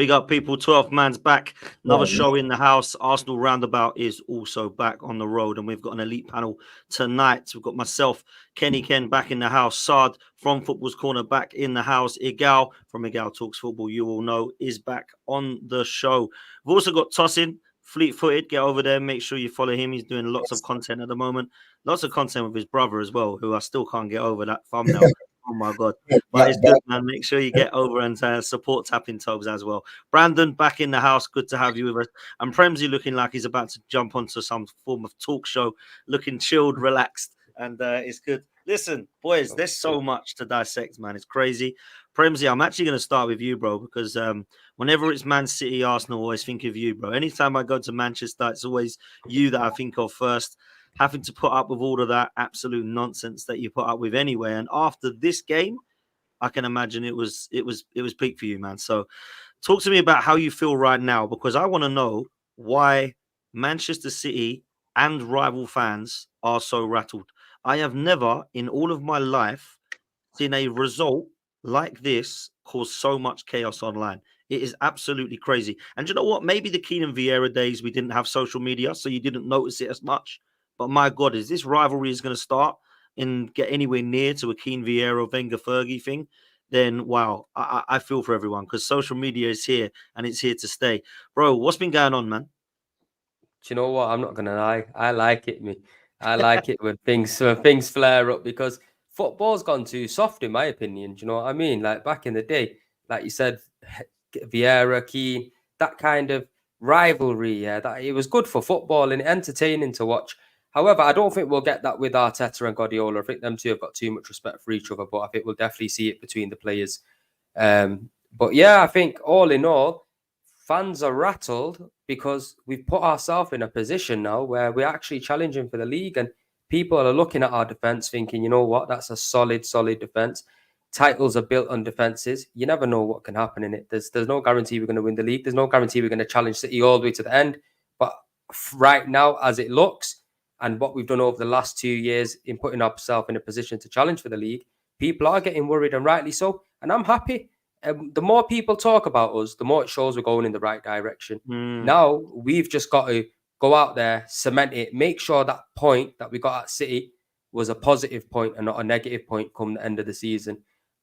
Big up, people. 12 man's back. Another show in the house. Arsenal Roundabout is also back on the road, and we've got an elite panel tonight. We've got myself, Kenny Ken, back in the house. Sard from Football's Corner back in the house. Igal from Igal Talks Football, you all know, is back on the show. We've also got Tosin, fleet-footed. Get over there. Make sure you follow him. He's doing lots of content at the moment. Lots of content with his brother as well, who I still can't get over that thumbnail. Oh my God. But it's good, man. Make sure you get over and support Tapping Toes as well. Brandon, back in the house. Good to have you with us. And Premsy looking like he's about to jump onto some form of talk show, looking chilled, relaxed. And it's good. Listen, boys, there's so much to dissect, man. It's crazy. Premsy, I'm actually going to start with you, bro, because whenever it's Man City, Arsenal, I always think of you, bro. Anytime I go to Manchester, it's always you that I think of first. Having to put up with all of that absolute nonsense that you put up with anyway. And after this game, I can imagine it was peak for you, man. So talk to me about how you feel right now, because I want to know why Manchester City and rival fans are so rattled. I have never in all of my life seen a result like this cause so much chaos online. It is absolutely crazy. And you know what? Maybe the Keenan Vieira days, we didn't have social media, so you didn't notice it as much. But my God, is this rivalry is going to start and get anywhere near to a Keen Vieira Wenger Fergie thing, then wow, I feel for everyone, because social media is here and it's here to stay. Bro, what's been going on, man? Do you know what? I'm not going to lie. I like it, me. I like it when things flare up, because football's gone too soft, in my opinion. Do you know what I mean? Like back in the day, like you said, Vieira, Keane, that kind of rivalry, yeah, that it was good for football and entertaining to watch. However, I don't think we'll get that with Arteta and Guardiola. I think them two have got too much respect for each other, but I think we'll definitely see it between the players. But yeah, I think all in all, fans are rattled because we've put ourselves in a position now where we're actually challenging for the league, and people are looking at our defence thinking, you know what, that's a solid defence. Titles are built on defences. You never know what can happen in it. There's no guarantee we're going to win the league. There's no guarantee we're going to challenge City all the way to the end. But right now, as it looks, and what we've done over the last 2 years in putting ourselves in a position to challenge for the league, people are getting worried, and rightly so. And I'm happy. The more people talk about us, the more it shows we're going in the right direction. Now, we've just got to go out there, cement it, make sure that point that we got at City was a positive point and not a negative point come the end of the season.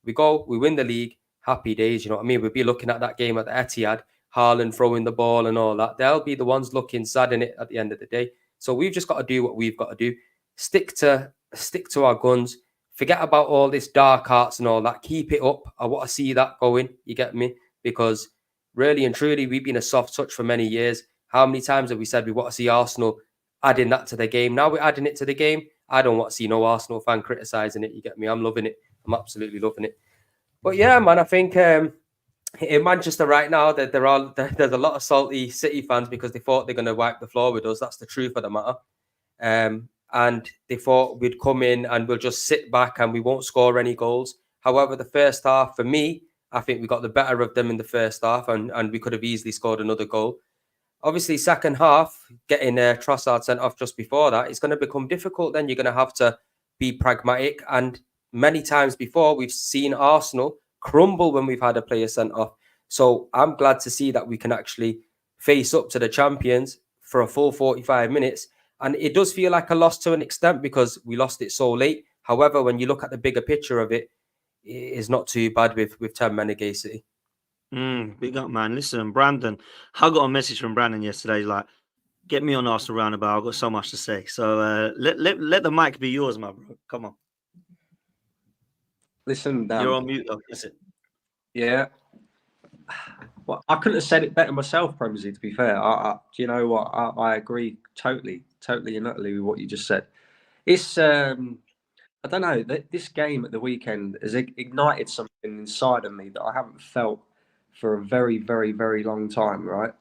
We go, we win the league, happy days, you know what I mean? We'll be looking at that game at the Etihad, Haaland throwing the ball and all that. They'll be the ones looking sad in it at the end of the day. So we've just got to do what we've got to do. Stick to our guns. Forget about all this dark arts and all that. Keep it up. I want to see that going. You get me? Because really and truly, we've been a soft touch for many years. How many times have we said we want to see Arsenal adding that to the game? Now we're adding it to the game. I don't want to see no Arsenal fan criticising it. You get me? I'm loving it. I'm absolutely loving it. But yeah, man, I think in Manchester right now, there's a lot of salty City fans because they thought they're going to wipe the floor with us. That's the truth of the matter. And they thought we'd come in and we'll just sit back and we won't score any goals. However, the first half, for me, I think we got the better of them in the first half, and we could have easily scored another goal. Obviously, second half, getting Trossard sent off just before that, it's going to become difficult. Then you're going to have to be pragmatic. And many times before, we've seen Arsenal crumble when we've had a player sent off. So I'm glad to see that we can actually face up to the champions for a full 45 minutes. And it does feel like a loss to an extent because we lost it so late. However, when you look at the bigger picture of it, it is not too bad with 10 men against City. Big up, man. Listen, Brandon, I got a message from Brandon yesterday. He's like, get me on Arsenal Roundabout. I've got so much to say. So let the mic be yours, my bro. Come on. Listen, you're on mute, though. Is it? Yeah. Well, I couldn't have said it better myself, Premsy, to be fair. Do you know what? I agree totally and utterly with what you just said. It's, I don't know, this game at the weekend has ignited something inside of me that I haven't felt for a very, very, very long time, right?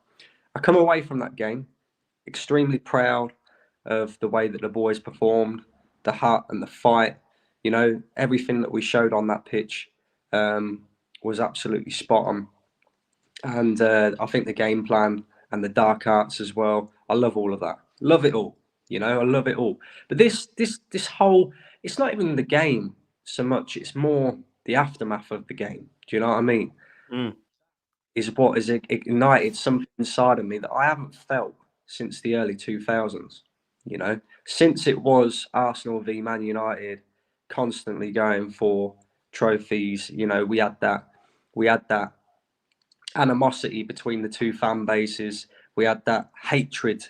I come away from that game extremely proud of the way that the boys performed, the heart and the fight. You know, everything that we showed on that pitch was absolutely spot on. And I think the game plan and the dark arts as well, I love all of that. Love it all. You know, I love it all. But this whole, it's not even the game so much. It's more the aftermath of the game. Do you know what I mean? is what has ignited something inside of me that I haven't felt since the early 2000s. You know, since it was Arsenal v Man United, constantly going for trophies. You know, we had that animosity between the two fan bases. We had that hatred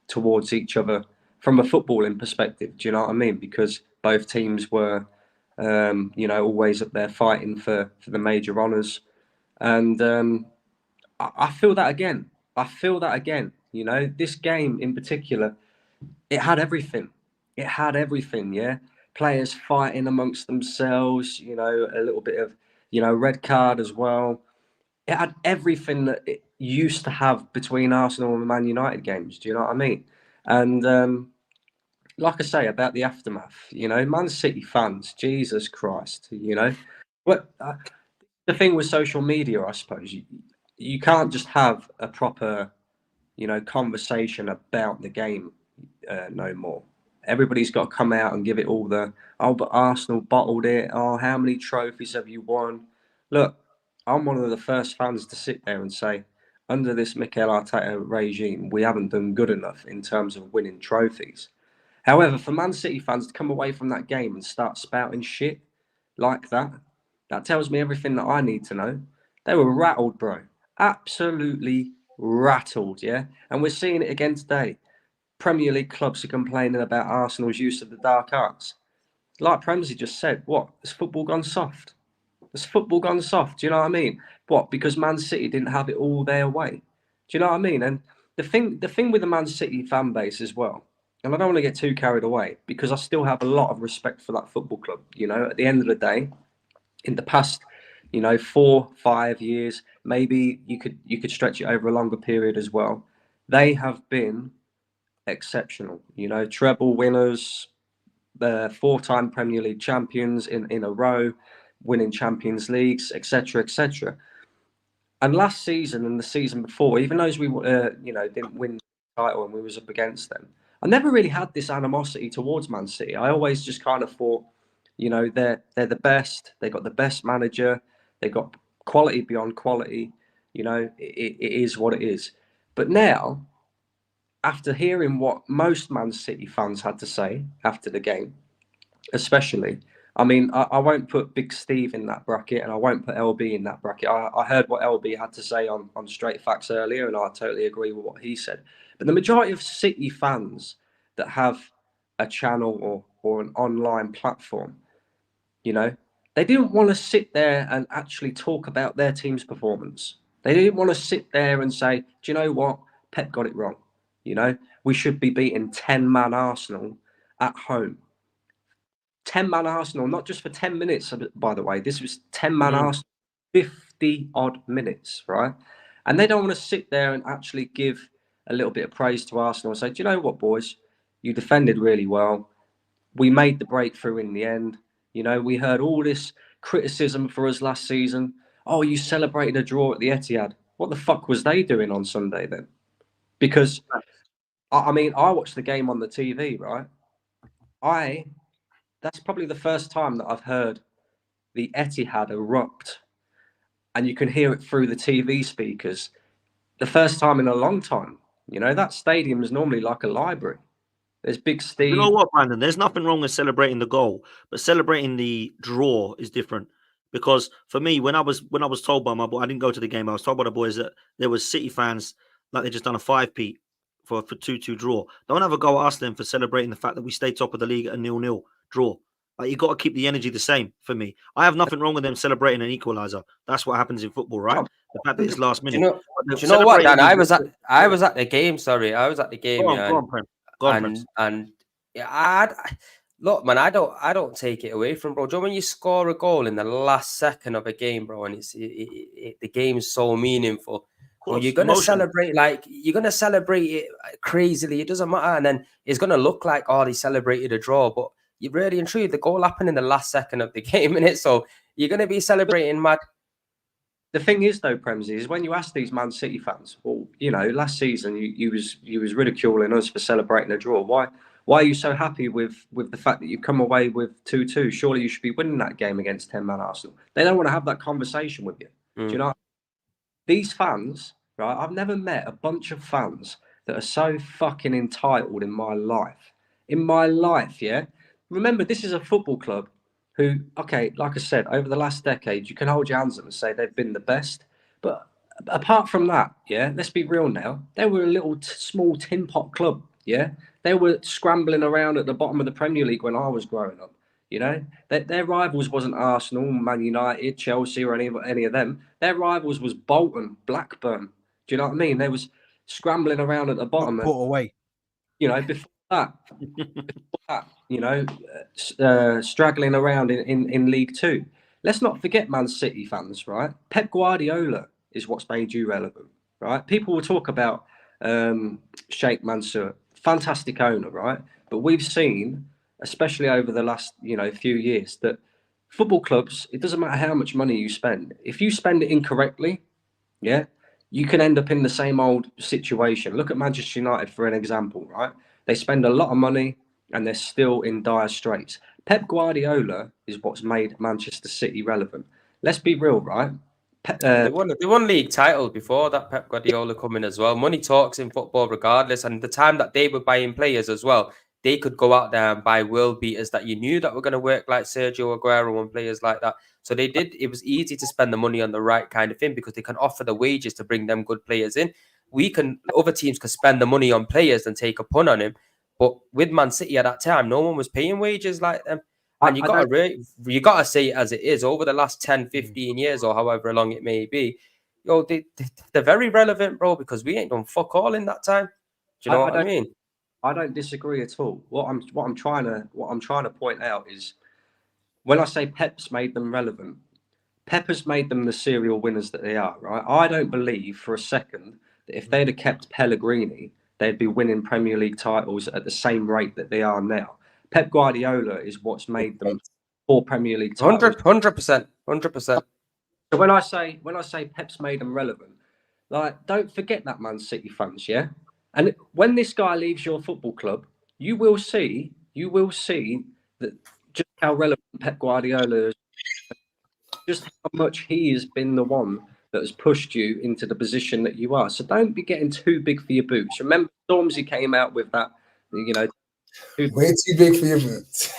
towards each other from a footballing perspective. Do you know what I mean? Because both teams were, you know, always up there fighting for the major honours. And I feel that again. I feel that again. You know, this game in particular, it had everything. It had everything, yeah. Players fighting amongst themselves, you know, a little bit of, you know, red card as well. It had everything that it used to have between Arsenal and Man United games. Do you know what I mean? And like I say about the aftermath, you know, Man City fans, Jesus Christ, you know, what the thing with social media, I suppose, you can't just have a proper, you know, conversation about the game no more. Everybody's got to come out and give it all the, oh, but Arsenal bottled it. Oh, how many trophies have you won? Look, I'm one of the first fans to sit there and say, under this Mikel Arteta regime, we haven't done good enough in terms of winning trophies. However, for Man City fans to come away from that game and start spouting shit like that, that tells me everything that I need to know. They were rattled, bro. Absolutely rattled, yeah? And we're seeing it again today. Premier League clubs are complaining about Arsenal's use of the dark arts. Like Premsy just said, what? Has football gone soft? Has football gone soft? Do you know what I mean? What? Because Man City didn't have it all their way. Do you know what I mean? And the thing with the Man City fan base as well, and I don't want to get too carried away because I still have a lot of respect for that football club. You know, at the end of the day, in the past, you know, 4-5 years, maybe you could stretch it over a longer period as well. They have been exceptional. You know, treble winners, the 4-time Premier League champions in a row, winning Champions Leagues, etc., etc. And last season and the season before, even though we you know, didn't win the title and we was up against them, I never really had this animosity towards Man City. I always just kind of thought, you know, they're the best. They got the best manager. They got quality beyond quality. You know, it is what it is. But now, after hearing what most Man City fans had to say after the game, especially, I mean, I won't put Big Steve in that bracket and I won't put LB in that bracket. I heard what LB had to say on Straight Facts earlier and I totally agree with what he said. But the majority of City fans that have a channel or an online platform, you know, they didn't want to sit there and actually talk about their team's performance. They didn't want to sit there and say, do you know what? Pep got it wrong. You know, we should be beating 10-man Arsenal at home. 10-man Arsenal, not just for 10 minutes, by the way. This was 10-man Arsenal, 50-odd minutes, right? And they don't want to sit there and actually give a little bit of praise to Arsenal and say, do you know what, boys? You defended really well. We made the breakthrough in the end. You know, we heard all this criticism for us last season. Oh, you celebrated a draw at the Etihad. What the fuck was they doing on Sunday then? Because, I mean, I watched the game on the TV, right? That's probably the first time that I've heard the Etihad erupt and you can hear it through the TV speakers. The first time in a long time. You know, that stadium is normally like a library. There's Big Steve. You know what, Brandon? There's nothing wrong with celebrating the goal, but celebrating the draw is different. Because for me, when I was told by my boy, I didn't go to the game. I was told by the boys that there was City fans like they just done a 5p for 2-2 draw. Don't have a go at us then for celebrating the fact that we stayed top of the league at a 0-0 draw. Like you got to keep the energy the same. For me, I have nothing wrong with them celebrating an equalizer. That's what happens in football, right? The fact that it's last minute. Do you know what, Dan? I was at the game. Sorry, I was at the game. Go on, Prince. And yeah, look, man, I don't take it away from bro. Do you know when you score a goal in the last second of a game, bro, and the game is so meaningful? Well, you're gonna celebrate it crazily. It doesn't matter, and then it's gonna look like they celebrated a draw, but you really and truly the goal happened in the last second of the game, innit? So you're gonna be celebrating mad. The thing is, though, Premsy, is when you ask these Man City fans, well, you know, last season you was ridiculing us for celebrating a draw. Why are you so happy with the fact that you've come away with 2-2? Surely you should be winning that game against 10-man Arsenal. They don't want to have that conversation with you. Do you know? these fans, right? I've never met a bunch of fans that are so fucking entitled in my life. In my life, yeah. Remember, this is a football club who, okay, like I said, over the last decade, you can hold your hands up and say they've been the best. But apart from that, yeah, let's be real now. They were a little small tin pot club, yeah. They were scrambling around at the bottom of the Premier League when I was growing up. You know, their rivals wasn't Arsenal, Man United, Chelsea, or any of them. Their rivals was Bolton, Blackburn. Do you know what I mean? They was scrambling around at the bottom. Put away. You know, before that, you know, straggling around in League Two. Let's not forget, Man City fans, right? Pep Guardiola is what's made you relevant, right? People will talk about Sheikh Mansour, fantastic owner, right? But we've seen, especially over the last, few years, that football clubs, it doesn't matter how much money you spend. If you spend it incorrectly, yeah, you can end up in the same old situation. Look at Manchester United for an example, right? They spend a lot of money and they're still in dire straits. Pep Guardiola is what's made Manchester City relevant. Let's be real, right? They won league titles before that. Pep Guardiola coming as well. Money talks in football regardless, and the time that they were buying players as well, they could go out there and buy world beaters that you knew that were going to work, like Sergio Aguero and players like that. So they did. It was easy to spend the money on the right kind of thing because they can offer the wages to bring them good players in. Other teams could spend the money on players and take a punt on him. But with Man City at that time, no one was paying wages like them. And you got to say it as it is. Over the last 10, 15 years or however long it may be, they're very relevant, bro, because we ain't done fuck all in that time. Do you know what I mean? I don't disagree at all. What I'm trying to point out is when I say Pep's made them relevant, Pep has made them the serial winners that they are, right? I don't believe for a second that if they'd have kept Pellegrini, they'd be winning Premier League titles at the same rate that they are now. Pep Guardiola is what's made them 4 Premier League titles. 100%. So when I say Pep's made them relevant, like, don't forget that, Man City fans, yeah. And when this guy leaves your football club, you will see that just how relevant Pep Guardiola is, just how much he has been the one that has pushed you into the position that you are. So don't be getting too big for your boots. Remember, Stormzy came out with that, way too big for your boots.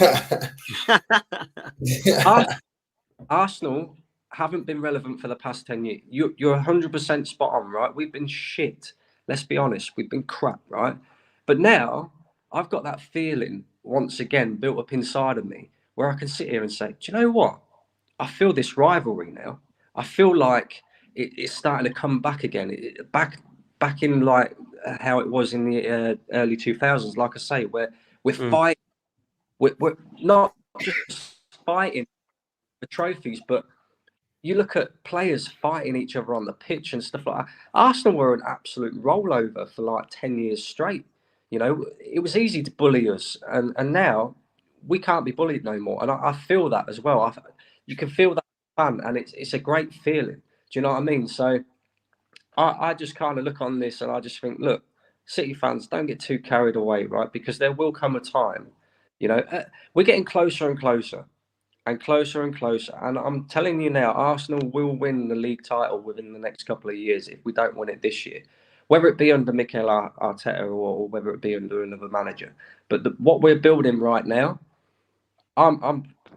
Arsenal haven't been relevant for the past 10 years. You're 100% spot on, right? We've been shit. Let's be honest. We've been crap, right? But now I've got that feeling once again built up inside of me where I can sit here and say, do you know what? I feel this rivalry now. I feel like it's starting to come back again. Back in like how it was in the early 2000s. Like I say, where we're fighting. We're not just fighting for trophies, but you look at players fighting each other on the pitch and stuff like that. Arsenal were an absolute rollover for like 10 years straight. It was easy to bully us, and now we can't be bullied no more. And I feel that as well. You can feel that fun, and it's a great feeling. Do you know what I mean? So I just kind of look on this and I just think, look, City fans, don't get too carried away, right? Because there will come a time, we're getting closer and closer. And closer and closer. And I'm telling you now, Arsenal will win the league title within the next couple of years if we don't win it this year. Whether it be under Mikel Arteta or whether it be under another manager. But what we're building right now,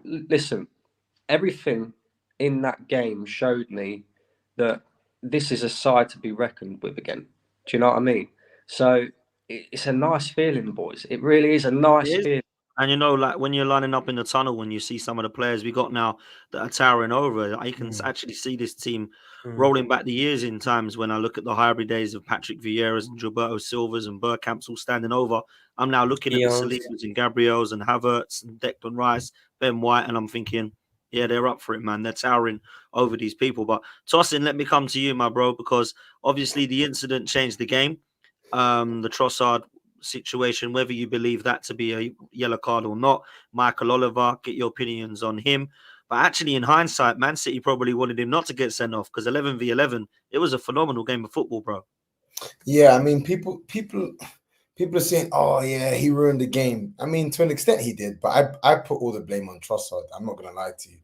listen, everything in that game showed me that this is a side to be reckoned with again. Do you know what I mean? So it's a nice feeling, boys. It really is a nice feeling. And like when you're lining up in the tunnel, when you see some of the players we got now that are towering over, I can actually see this team rolling back the years in times when I look at the hybrid days of Patrick Vieira's and Gilberto Silva's and Bergkamp's all standing over. I'm now looking at the Salibas and Gabriels and Havertz and Declan Rice, Ben White, and I'm thinking, yeah, they're up for it, man. They're towering over these people. But Tossin, let me come to you, my bro, because obviously the incident changed the game. The Trossard situation, whether you believe that to be a yellow card or not. Michael Oliver, get your opinions on him. But actually, in hindsight, Man City probably wanted him not to get sent off because 11v11, it was a phenomenal game of football, bro. Yeah, I mean, people are saying, oh, yeah, he ruined the game. I mean, to an extent he did, but I put all the blame on Trossard. I'm not going to lie to you.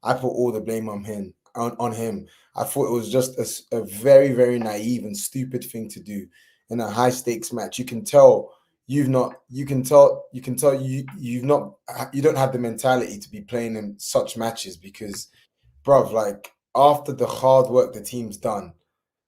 I put all the blame on him. on him. I thought it was just a very, very naive and stupid thing to do in a high stakes match. You can tell you don't have the mentality to be playing in such matches because, bruv, like after the hard work the team's done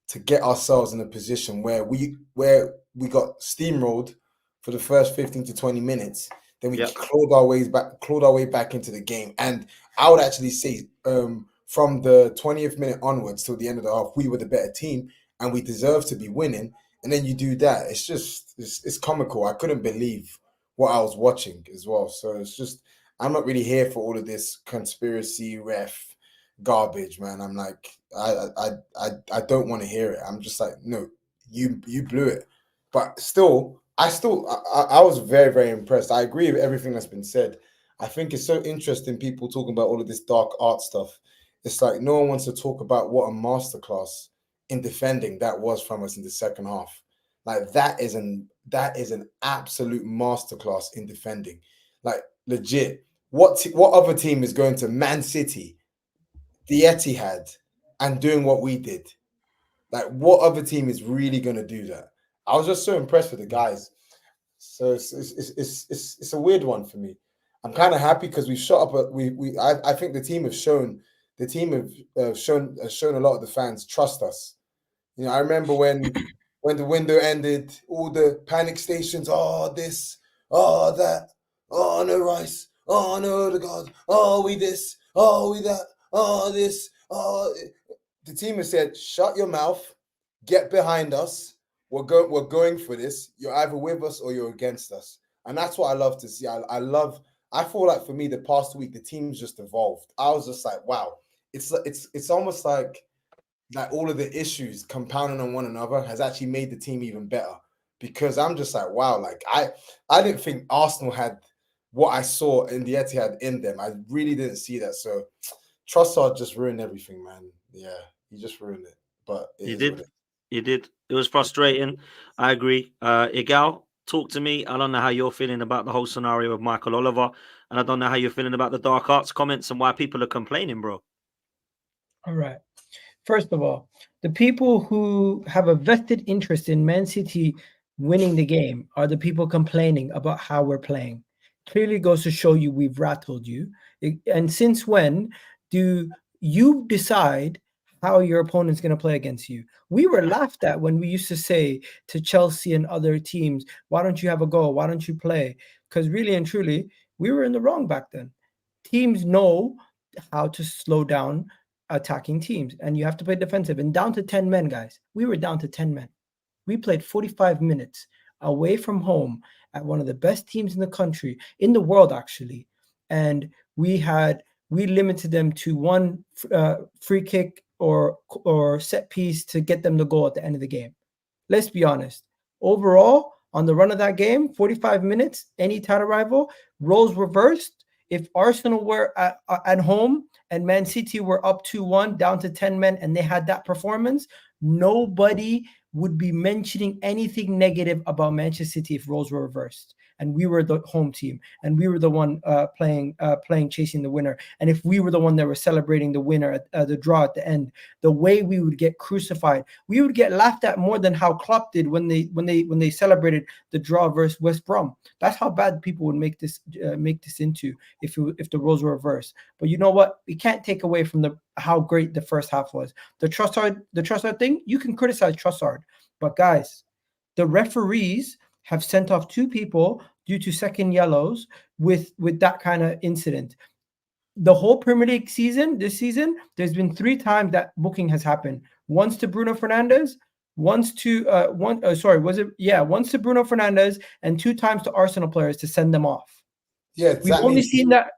to get ourselves in a position where we got steamrolled for the first 15 to 20 minutes, then we clawed our way back into the game. And I would actually say from the 20th minute onwards till the end of the half, we were the better team and we deserve to be winning. And then you do that. It's just it's comical. I couldn't believe what I was watching as well. So it's just, I'm not really here for all of this conspiracy ref garbage, man. I'm like, I don't want to hear it. I'm just like, no, you blew it. But still, I was very, very impressed. I agree with everything that's been said. I think it's so interesting, people talking about all of this dark art stuff. It's like no one wants to talk about what a masterclass in defending that was from us in the second half. Like that is an absolute masterclass in defending. Like legit, what other team is going to Man City, the Etihad, and doing what we did? Like what other team is really going to do that? I was just so impressed with the guys. So it's a weird one for me. I'm kind of happy because we've shot up. I think the team have shown shown a lot of the fans trust us. You know, I remember when the window ended, all the panic stations. Oh, this, oh that, oh no Rice, oh no the God, oh we this, oh we that, oh this, oh. The team has said, shut your mouth, get behind us. We're going for this. You're either with us or you're against us, and that's what I love to see. I feel like for me, the past week, the team's just evolved. I was just like, wow, it's almost like all of the issues compounding on one another has actually made the team even better. Because I'm just like, wow, like I didn't think Arsenal had what I saw in the Etihad in them. I really didn't see that. So Trossard just ruined everything, man. Yeah, he just ruined it. But he did. It was frustrating. I agree. Igal, talk to me. I don't know how you're feeling about the whole scenario of Michael Oliver, and I don't know how you're feeling about the dark arts comments and why people are complaining, bro. All right. First of all, the people who have a vested interest in Man City winning the game are the people complaining about how we're playing. Clearly goes to show you we've rattled you. And since when do you decide how your opponent's going to play against you? We were laughed at when we used to say to Chelsea and other teams, why don't you have a go? Why don't you play? Because really and truly, we were in the wrong back then. Teams know how to slow down attacking teams, and you have to play defensive. And down to 10 men, guys. We were down to 10 men. We played 45 minutes away from home at one of the best teams in the country, in the world, actually. And we limited them to one free kick or set piece to get them the goal at the end of the game. Let's be honest. Overall, on the run of that game, 45 minutes, any title rival, roles reversed. If Arsenal were at home and Man City were up 2-1, down to 10 men, and they had that performance, nobody would be mentioning anything negative about Manchester City if roles were reversed and we were the home team and we were the one playing chasing the winner. And if we were the one that were celebrating the winner at the draw at the end, the way we would get crucified, we would get laughed at more than how Klopp did when they celebrated the draw versus West Brom. That's how bad people would make this into if the roles were reversed. But you know what? We can't take away from how great the first half was. The Trossard thing, you can criticize Trossard, but guys, the referees have sent off 2 people due to second yellows with that kind of incident. The whole Premier League this season, there's been 3 times that booking has happened. Once to Bruno Fernandes, once to once to Bruno Fernandes, and 2 times to Arsenal players to send them off. Yeah, we've only seen that.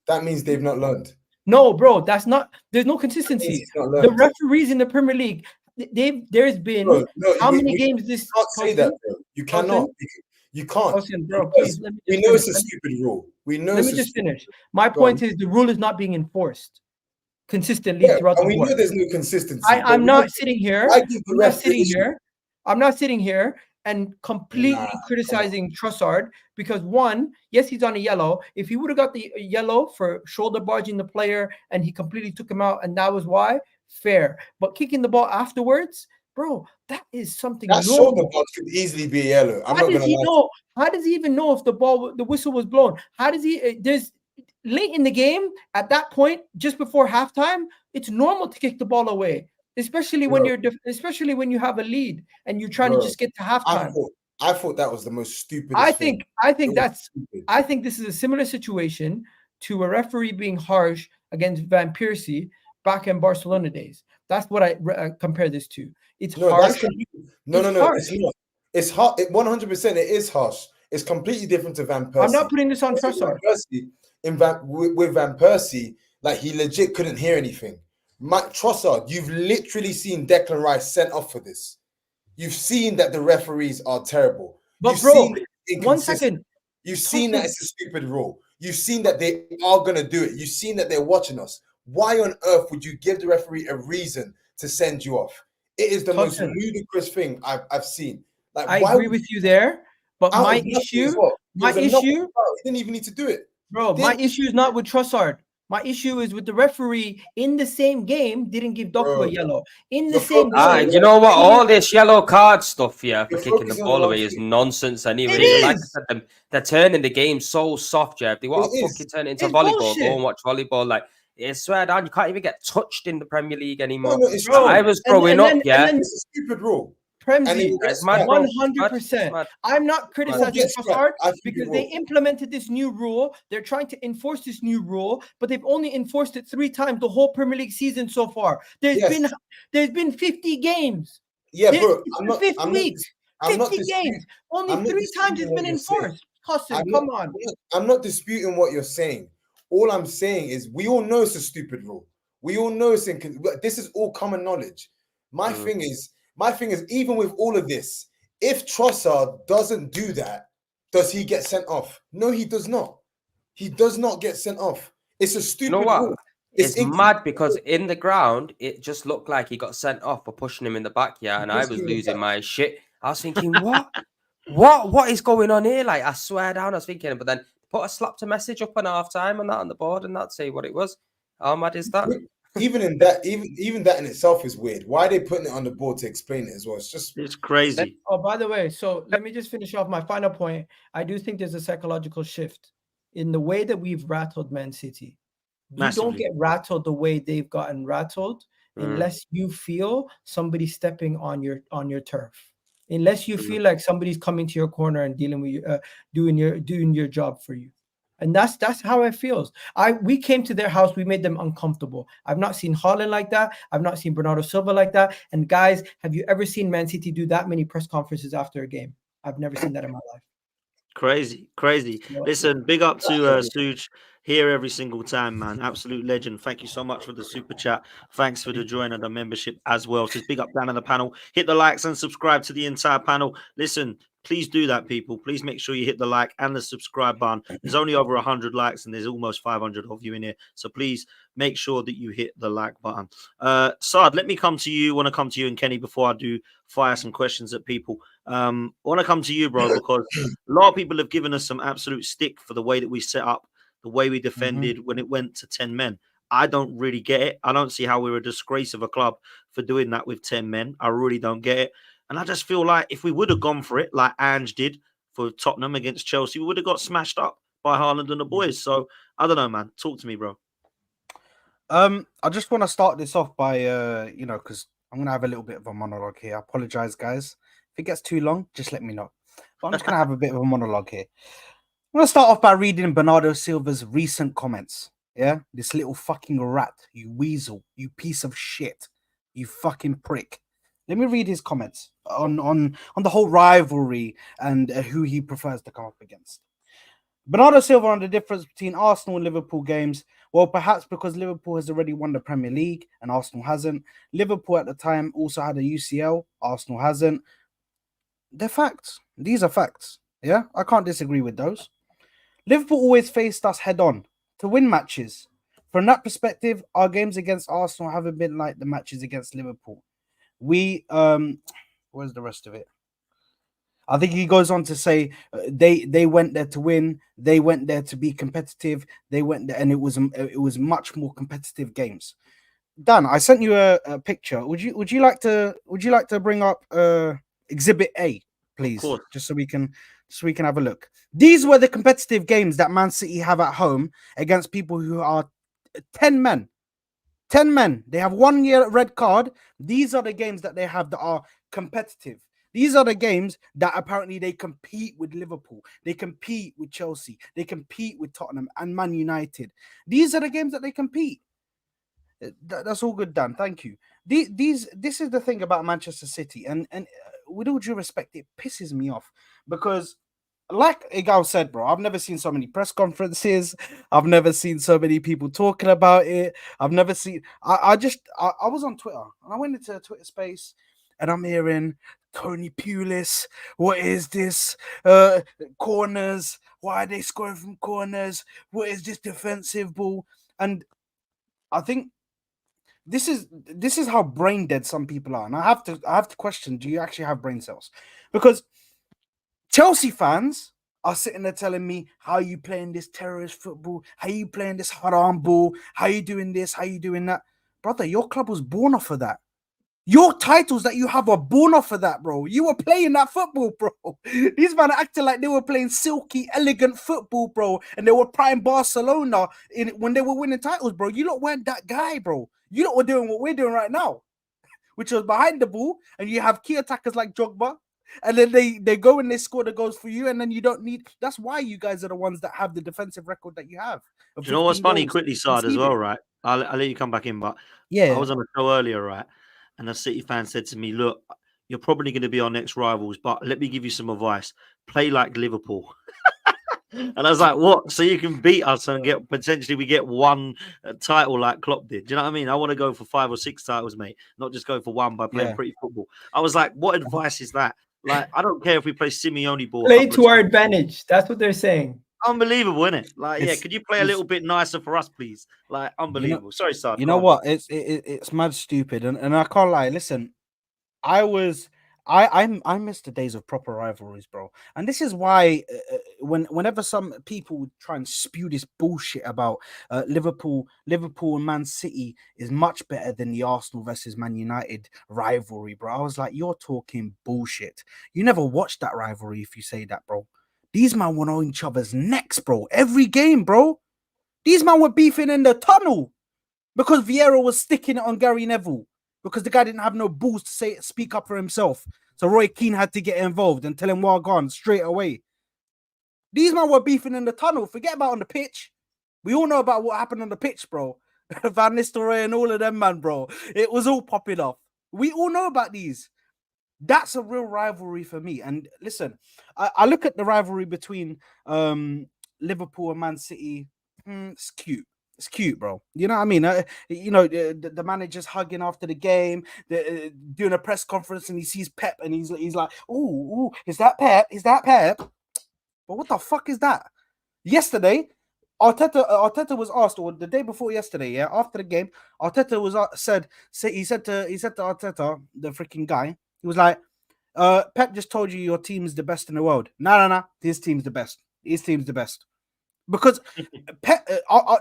That means they've not learned. No, bro, that's not. There's no consistency. The referees in the Premier League, there's been how many games this? You can't say that, bro. You cannot. You can't. Austin, bro, please, we know it's a stupid rule. We know. Let me just finish. My point is the rule is not being enforced consistently throughout the board. We know there's no consistency. I'm not sitting here. I'm not sitting here and completely Nah, criticizing Trossard because one, yes, he's on a yellow. If he would have got the yellow for shoulder barging the player and he completely took him out, and that was why, fair. But kicking the ball afterwards, bro, that is something that shoulder normal. box could easily be a yellow. I'm How not does gonna he lie. know? How does he even know if the whistle was blown? How does he? There's late in the game at that point, just before halftime, it's normal to kick the ball away, especially when Bro. especially when you have a lead and you're trying to Bro, just get to I halftime. thought that was the most stupidest I thing. think It was that's stupid. I think this is a similar situation to a referee being harsh against Van Persie back in Barcelona days. That's what I compare this to. It's No, harsh. no, It's no, no. harsh. It's not. It's hard. 100%. It is harsh. It's completely different to Van Persie. I'm not putting this on With Trossard. With Van Persie, like he legit couldn't hear anything. Mike Trossard, you've literally seen Declan Rice sent off for this. You've seen that the referees are terrible. But You've bro, seen that it's 1 inconsistent. second. You've seen that it's a stupid rule. You've seen that they are going to do it. You've seen that they're watching us. Why on earth would you give the referee a reason to send you off? It is the most Tosin, ludicrous thing I've seen. Like, I why agree would with you there, but out my of nothing as issue, well? It my was a knockout issue, foul. He didn't even need to do it. bro, my issue is not with Trossard. My issue is with the referee in the same game didn't give Doku Bro, a yellow. In the you're same focusing- game, You know what? he- All this yellow card stuff, yeah, for You're kicking the focusing on ball the away wrong is thing. nonsense anyway. It Like I is. said, they're turning the game so soft, yeah. If they want It to is. fucking turn it into It's volleyball, bullshit. go and watch volleyball. Like, I swear down, you can't even get touched in the Premier League anymore. No, it's Bro, I was and growing then- up, and yeah. then- It's a stupid rule. And it Premzi, will get It's mad, scrapped. bro. 100%. Mad. I'm not criticizing get scrapped. Trossard I think because it they will. implemented this new rule. They're trying to enforce this new rule, but they've only enforced it 3 times the whole Premier League season so far. There's been 50 games. Yeah, bro. It's I'm the not. fifth I'm week. not. I'm not 50 disputing. games. Only I'm not 3 times disputing it's what been you're saying. enforced. Cousin, I'm come not, on. I'm not disputing what you're saying. All I'm saying is we all know it's a stupid rule. We all know it's this is all common knowledge. My thing is, even with all of this, if Trossard doesn't do that, does he get sent off? No, he does not. He does not get sent off. It's a You stupid know what? rule. It's mad because in the ground, it just looked like he got sent off for pushing him in the back, yeah. And I was losing my shit. I was thinking, what is going on here? Like, I swear down, I was thinking, but then slapped a message up on halftime and that on the board, and that's what it was. How mad is that? Even that in itself is weird. Why are they putting it on the board to explain it as well? It's crazy. Oh, by the way, so let me just finish off my final point. I do think there's a psychological shift in the way that we've rattled Man City. You don't Massively. get rattled the way they've gotten rattled unless you feel somebody stepping on your turf. Unless you feel like somebody's coming to your corner and dealing with you, doing your job for you. And that's how it feels. We came to their house, we made them uncomfortable. I've not seen Haaland like that. I've not seen Bernardo Silva like that. And guys, have you ever seen Man City do that many press conferences after a game? I've never seen that in my life. Crazy. Listen, big up to Suj here every single time, man. Absolute legend. Thank you so much for the super chat. Thanks for the join and the membership as well. Just big up down on the panel. Hit the likes and subscribe to the entire panel. Listen, please do that, people. Please make sure you hit the like and the subscribe button. There's only over 100 likes and there's almost 500 of you in here. So please make sure that you hit the like button. Saad, let me come to you. Want to come to you and Kenny before I do fire some questions at people. I want to come to you, bro, because a lot of people have given us some absolute stick for the way that we set up, the way we defended when it went to 10 men. I don't really get it. I don't see how we're a disgrace of a club for doing that with 10 men. I really don't get it. And I just feel like if we would have gone for it, like Ange did for Tottenham against Chelsea, we would have got smashed up by Haaland and the boys. So I don't know, man. Talk to me, bro. I just want to start this off by, because I'm going to have a little bit of a monologue here. I apologize, guys. If it gets too long, just let me know. But I'm just going to have a bit of a monologue here. I'm going to start off by reading Bernardo Silva's recent comments. Yeah? This little fucking rat, you weasel, you piece of shit, you fucking prick. Let me read his comments on the whole rivalry and who he prefers to come up against. Bernardo Silva on the difference between Arsenal and Liverpool games. Well, perhaps because Liverpool has already won the Premier League and Arsenal hasn't. Liverpool at the time also had a UCL. Arsenal hasn't. They're facts. These are facts. Yeah, I can't disagree with those. Liverpool always faced us head on to win matches. From that perspective, our games against Arsenal haven't been like the matches against Liverpool. Where's the rest of it? I think he goes on to say they went there to win. They went there to be competitive. They went there, and it was much more competitive games. Dan, I sent you a picture. Would you like to bring up Exhibit A, please, course. just so we can have a look. These were the competitive games that Man City have at home against people who are 10 men. 10 men. They have 1 year red card. These are the games that they have that are competitive. These are the games that apparently they compete with Liverpool. They compete with Chelsea. They compete with Tottenham and Man United. These are the games that they compete. That's all good, Dan. Thank you. This is the thing about Manchester City, and with all due respect, it pisses me off because, like Igal said, bro, I've never seen so many press conferences. I've never seen so many people talking about it. I've never seen. I was on Twitter and I went into a Twitter space and I'm hearing Tony Pulis. What is this? Corners. Why are they scoring from corners? What is this defensive ball? And I think this is how brain dead some people are, and I have to question: do you actually have brain cells? Because Chelsea fans are sitting there telling me, how are you playing this terrorist football? How are you playing this haram ball? How are you doing this? How are you doing that? Brother, your club was born off of that. Your titles that you have are born off of that, bro. You were playing that football, bro. These men are acting like they were playing silky, elegant football, bro. And they were prime Barcelona when they were winning titles, bro. You lot weren't that guy, bro. You lot were doing what we're doing right now, which was behind the ball. And you have key attackers like Drogba. And then they go and they score the goals for you. And then you don't need... That's why you guys are the ones that have the defensive record that you have. Do you know what's funny? goals Quickly, Sard, as well, right? I'll let you come back in, but yeah, I was on a show earlier, right? And a City fan said to me, look, you're probably going to be our next rivals, but let me give you some advice. Play like Liverpool. And I was like, what? So you can beat us and we get one title like Klopp did. Do you know what I mean? I want to go for 5 or 6 titles, mate, not just go for one by playing pretty football. I was like, what advice is that? Like, I don't care if we play Simeone ball. Play to our advantage. That's what they're saying. Unbelievable, isn't it? Like, could you play a little bit nicer for us, please? Like, unbelievable. Sorry, Sard. You know what? It's mad stupid, and I can't lie. Listen, I miss the days of proper rivalries, bro. And this is why whenever some people try and spew this bullshit about Liverpool and Man City is much better than the Arsenal versus Man United rivalry, bro. I was like, you're talking bullshit. You never watched that rivalry if you say that, bro. These men were on each other's necks, bro. Every game, bro. These men were beefing in the tunnel because Vieira was sticking it on Gary Neville because the guy didn't have no balls to speak up for himself. So Roy Keane had to get involved and tell him, well gone, straight away. These men were beefing in the tunnel. Forget about on the pitch. We all know about what happened on the pitch, bro. Van Nistelrooy and all of them, man, bro. It was all popping off. We all know about these. That's a real rivalry for me. And listen, I look at the rivalry between Liverpool and Man City. It's cute. It's cute, bro. You know what I mean? The manager's hugging after the game, doing a press conference, and he sees Pep, and he's like, "Ooh, is that Pep? Is that Pep?" But what the fuck is that? Yesterday, Arteta was asked, or the day before yesterday, after the game, Arteta was he said to Arteta, the freaking guy, he was like, Pep just told you your team's the best in the world. No. His team's the best. His team's the best. Because Pep,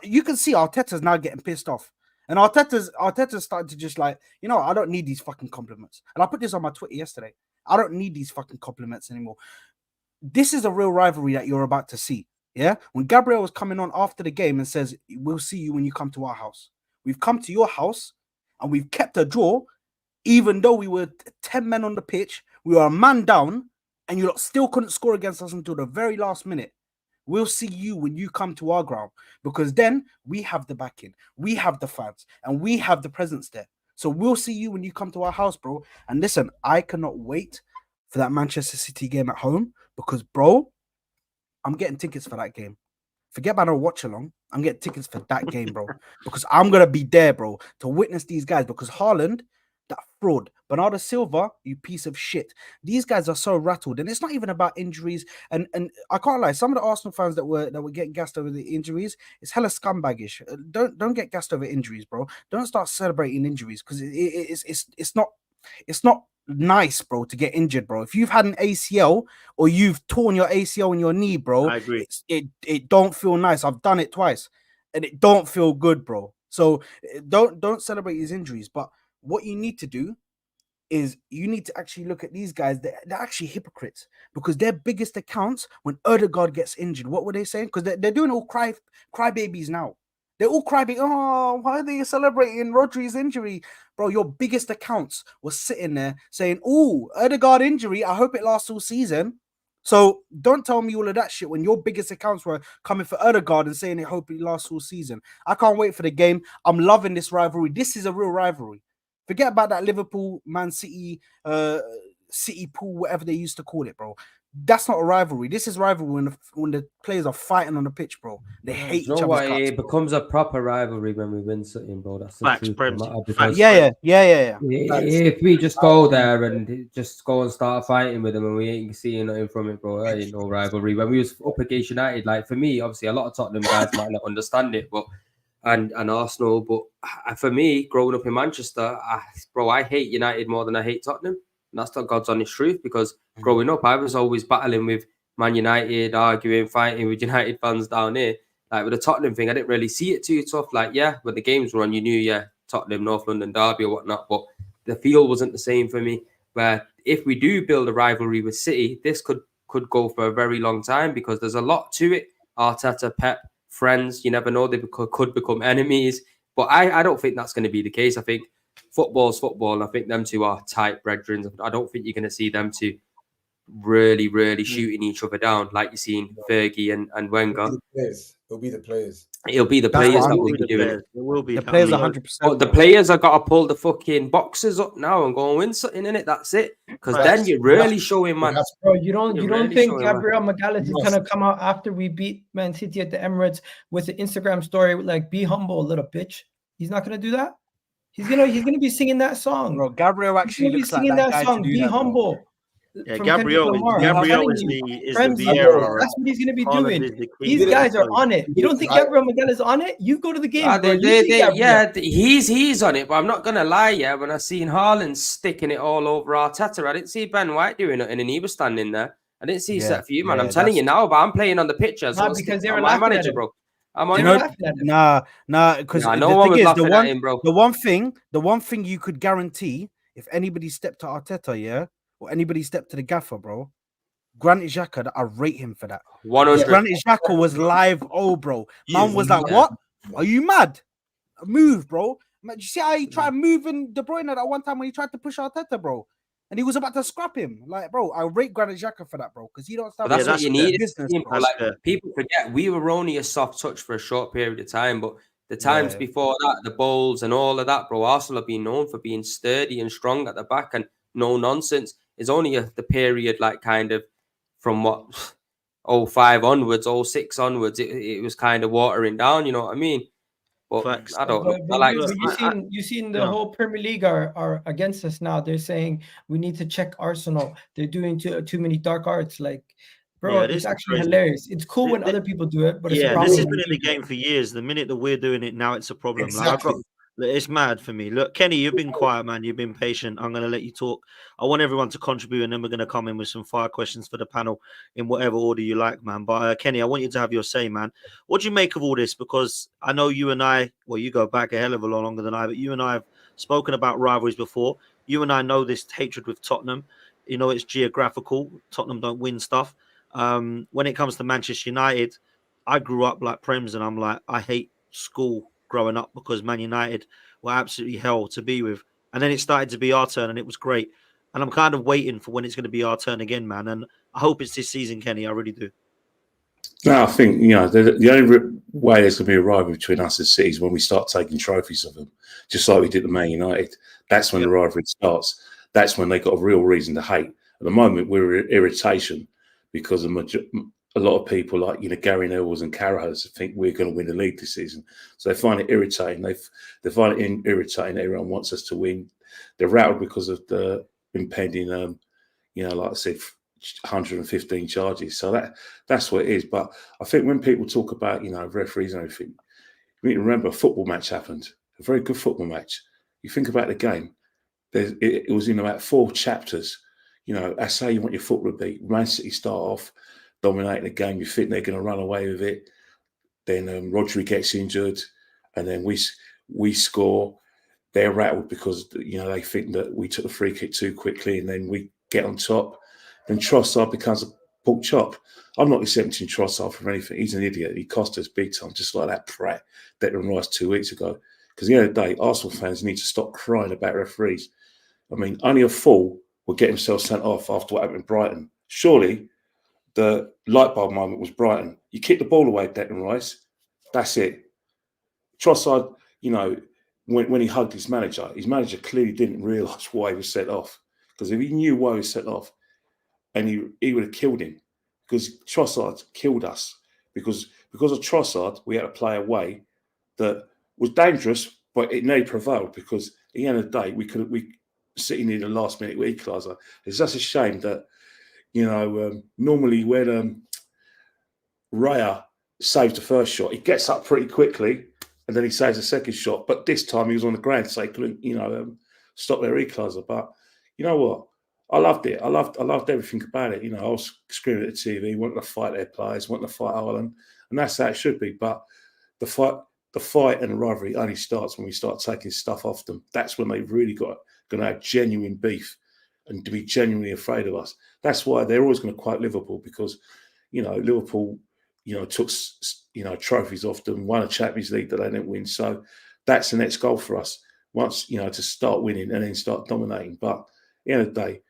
you can see Arteta's now getting pissed off. And Arteta's starting to just like, I don't need these fucking compliments. And I put this on my Twitter yesterday. I don't need these fucking compliments anymore. This is a real rivalry that you're about to see. Yeah? When Gabriel was coming on after the game and says, we'll see you when you come to our house. We've come to your house and we've kept a draw. Even though we were 10 men on the pitch, we were a man down, and you lot still couldn't score against us until the very last minute. We'll see you when you come to our ground, because then we have the backing, we have the fans, and we have the presence there. So we'll see you when you come to our house, bro. And listen, I cannot wait for that Manchester City game at home because, bro, I'm getting tickets for that game. Forget about a watch along. I'm getting tickets for that game, bro, because I'm going to be there, bro, to witness these guys. Because Haaland, that fraud. Bernardo Silva, you piece of shit. These guys are so rattled, and it's not even about injuries. And I can't lie, some of the Arsenal fans that were getting gassed over the injuries, it's hella scumbaggish. Don't get gassed over injuries, bro. Don't start celebrating injuries because it's not it's not nice, bro, to get injured, bro. If you've had an ACL or you've torn your ACL in your knee, bro, I agree. It don't feel nice. I've done it twice, and it don't feel good, bro. So don't celebrate these injuries. But what you need to do is you need to actually look at these guys. They're actually hypocrites because their biggest accounts when Odegaard gets injured, what were they saying? Because they're doing all crybabies now. They're all crying. Oh, why are they celebrating Rodri's injury? Bro, your biggest accounts were sitting there saying, oh, Odegaard injury, I hope it lasts all season. So don't tell me all of that shit when your biggest accounts were coming for Odegaard and saying, I hope it lasts all season. I can't wait for the game. I'm loving this rivalry. This is a real rivalry. Forget about that Liverpool, Man City, City pool, whatever they used to call it, bro. That's not a rivalry. This is rivalry when the players are fighting on the pitch, bro. They hate each other's guts. It becomes a proper rivalry when we win something, bro. That's the Facts, truth. Facts, Yeah. If we just go there and just go and start fighting with them and we ain't seeing nothing from it, bro, that ain't no rivalry. When we was up against United, like for me, obviously a lot of Tottenham guys might not understand it, but and Arsenal, but for me, growing up in Manchester, I hate United more than I hate Tottenham. And that's not God's honest truth, because growing up, I was always battling with Man United, arguing, fighting with United fans down here. Like with the Tottenham thing, I didn't really see it too tough. Like, yeah, when the games were on, you knew, Tottenham, North London derby or whatnot, but the feel wasn't the same for me. Where if we do build a rivalry with City, this could go for a very long time because there's a lot to it. Arteta, Pep, friends, you never know, they could become enemies. But I don't think that's going to be the case. I think football's football, and I think them two are tight brethren. I don't think you're going to see them two really, really shooting each other down like you've seen Fergie and Wenger. It'll be the players. It'll be the players that will be doing it. It will be the players 100%. But the players have got to pull the fucking boxes up now and go and win something in it. That's it. Because then you're really showing, man. Bro, you don't think Gabriel Magalhaes is gonna come out after we beat Man City at the Emirates with an Instagram story like "Be humble, little bitch"? He's not gonna do that. He's gonna be singing that song. Bro, Gabriel actually looks like that guy song. To do Be that, humble. Bro. Yeah, Gabriel is the Vieira. That's what he's going to be doing. These guys are on it. You don't think Gabriel Magalhaes is on it? You go to the game. He's on it, but I'm not gonna lie. Yeah, when I seen Haaland sticking it all over Arteta, I didn't see Ben White doing it, and he was standing there. I didn't see set for you, man. I'm telling you now, but I'm playing on the pitch as well. Because they're my manager, bro. I'm on nah, because no one was laughing at him, bro. The one thing you could guarantee, if anybody stepped to Arteta, or anybody stepped to the gaffer, bro, Granit Xhaka, I rate him for that. 100. Granit Xhaka was live, bro. Man was like, what? Are you mad? Move, bro. Man, you see how he tried moving De Bruyne that one time when he tried to push Arteta, bro? And he was about to scrap him. Like, bro, I rate Granit Xhaka for that, bro, because he don't stop. That's what you need. Like, people forget we were only a soft touch for a short period of time, but the times before that, the Bowls and all of that, bro, Arsenal have been known for being sturdy and strong at the back and no nonsense. It's only the period, like, kind of from 05 onwards, 06 onwards, it was kind of watering down, you know what I mean? But Facts. I don't know. But you've seen the whole Premier League are against us now. They're saying we need to check Arsenal. They're doing too many dark arts. Like, bro, it's actually hilarious. It's cool when other people do it, but it's a problem. This has been in the game for years. The minute that we're doing it now, it's a problem. Exactly. It's mad for me. Look, Kenny, you've been quiet, man. You've been patient. I'm going to let you talk. I want everyone to contribute, and then we're going to come in with some fire questions for the panel in whatever order you like, man. But Kenny, I want you to have your say, man. What do you make of all this? Because I know you and I, well, you go back a hell of a lot longer than I, but you and I have spoken about rivalries before. You and I know this hatred with Tottenham. You know, it's geographical. Tottenham don't win stuff. When it comes to Manchester United, I grew up like Prems, and I'm like, I hate school growing up because Man United were absolutely hell to be with. And then it started to be our turn, and it was great. And I'm kind of waiting for when it's going to be our turn again, man. And I hope it's this season, Kenny. I really do. No, I think, the only way there's going to be a rivalry between us and City is when we start taking trophies of them, just like we did to Man United. That's when the rivalry starts. That's when they got a real reason to hate. At the moment, we're irritation because a lot of people like, Gary Neville's and Carragher's think we're going to win the league this season. So they find it irritating. They find it irritating. Everyone wants us to win. They're rattled because of the impending, like I said, 115 charges. So that's what it is. But I think when people talk about, referees and everything, you need to remember a football match happened, a very good football match. You think about the game. it was in about 4 chapters. You know, that's how you want your football to be. Man City start off dominating the game. You think they're going to run away with it. Then Rodri gets injured, and then we score. They're rattled because they think that we took the free kick too quickly, and then we get on top. Then Trossard becomes a pork chop. I'm not accepting Trossard from anything. He's an idiot. He cost us big time, just like that prat Declan Rice 2 weeks ago. Because at the end of the day, Arsenal fans need to stop crying about referees. I mean, only a fool would get himself sent off after what happened in Brighton. Surely the light bulb moment was Brighton. You kick the ball away, Declan Rice. That's it. Trossard, when he hugged his manager clearly didn't realise why he was sent off. Because if he knew why he was sent off, and he would have killed him. Because Trossard killed us. Because of Trossard, we had to play a way that was dangerous, but it nearly prevailed. Because at the end of the day, we sitting in the last minute equaliser. It's just a shame that normally when Raya saved the first shot, he gets up pretty quickly and then he saves the second shot. But this time he was on the ground, so he couldn't, stop their equaliser. But you know what? I loved it. I loved everything about it. I was screaming at the TV, wanting to fight their players, wanting to fight Haaland, and that's how it should be. But the fight and the rivalry only starts when we start taking stuff off them. That's when they've really going to have genuine beef and to be genuinely afraid of us. That's why they're always going to quote Liverpool, because Liverpool took trophies off them, won a Champions League that they didn't win. So that's the next goal for us. Once to start winning and then start dominating. But at the end of the day,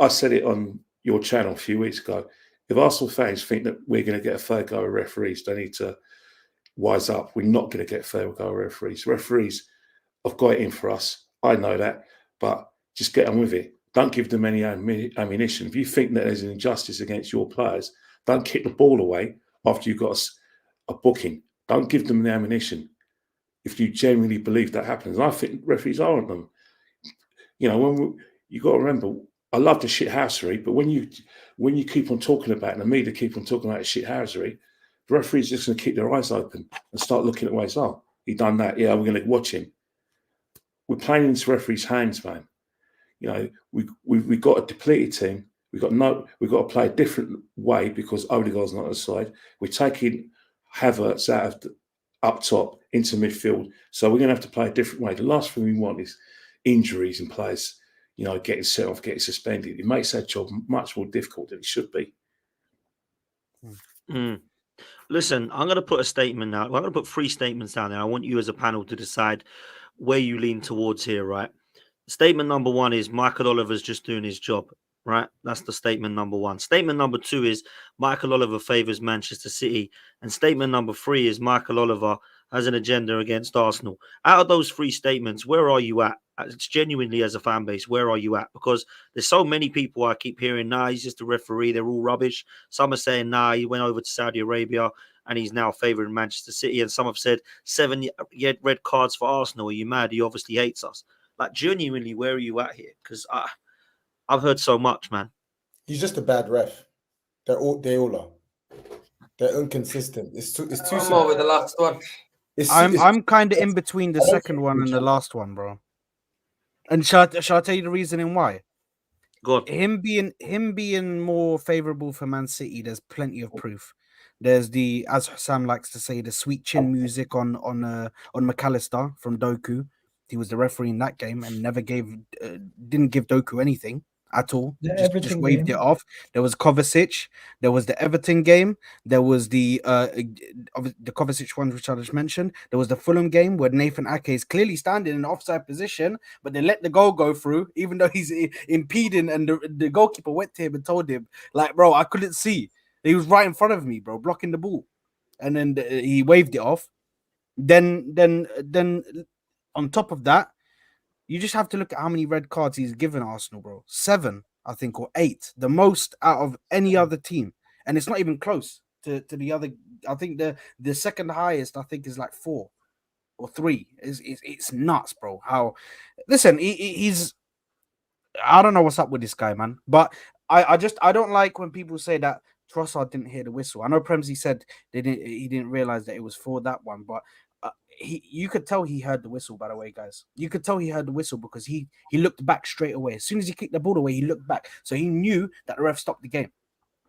I said it on your channel a few weeks ago. If Arsenal fans think that we're going to get a fair go of referees, they need to wise up. We're not going to get a fair go of referees. Referees have got it in for us. I know that, but just get on with it. Don't give them any ammunition. If you think that there's an injustice against your players, don't kick the ball away after you've got a booking. Don't give them the ammunition if you genuinely believe that happens. And I think referees are on them. You got to remember, I love the shithousery, but when you keep on talking about it, and the media keep on talking about shithousery, the referee's just going to keep their eyes open and start looking at ways. Oh, he done that. Yeah, we're going to watch him. We're playing into referees' hands, man. We've got a depleted team. We've got to play a different way because Odegaard's not on the side. We're taking Havertz out of up top into midfield, so we're going to have to play a different way. The last thing we want is injuries and players, getting set off, getting suspended. It makes that job much more difficult than it should be. Listen, I'm going to put a statement now. I'm going to put 3 statements down there. I want you as a panel to decide where you lean towards here, right? Statement number 1 is Michael Oliver's just doing his job, right? That's the statement number 1. Statement number 2 is Michael Oliver favours Manchester City. And statement number 3 is Michael Oliver has an agenda against Arsenal. Out of those 3 statements, where are you at? It's genuinely, as a fan base, where are you at? Because there's so many people I keep hearing, he's just a referee. They're all rubbish. Some are saying, he went over to Saudi Arabia and he's now favouring Manchester City. And some have said 7 red cards for Arsenal. Are you mad? He obviously hates us. Like, genuinely, where are you at here? Because I've heard so much, man. He's just a bad ref. They all are. They're inconsistent. It's too. I'm more with the last one. I'm kind of in between the second one and the last one, bro. And shall I tell you the reasoning why? Go on. Him being more favourable for Man City, there's plenty of proof. There's as Sam likes to say, the sweet chin music on McAllister from Doku. He was the referee in that game and didn't give Doku anything at all. Just waved it off. There was Kovacic. There was the Everton game. There was the Kovacic one, which I just mentioned. There was the Fulham game where Nathan Ake is clearly standing in an offside position, but they let the goal go through, even though he's impeding, and the goalkeeper went to him and told him, like, bro, I couldn't see. He was right in front of me, bro, blocking the ball. And then he waved it off. Then on top of that, you just have to look at how many red cards he's given Arsenal, bro. 7, I think, or 8. The most out of any other team. And it's not even close to the other. I think the second highest, I think, is like 4 or 3. It's nuts, bro. How... Listen, he's... I don't know what's up with this guy, man. But I don't like when people say that Trossard didn't hear the whistle. I know Premsy said he didn't realize that it was for that one, but you could tell he heard the whistle. By the way, guys, you could tell he heard the whistle because he looked back straight away. As soon as he kicked the ball away, he looked back, so he knew that the ref stopped the game.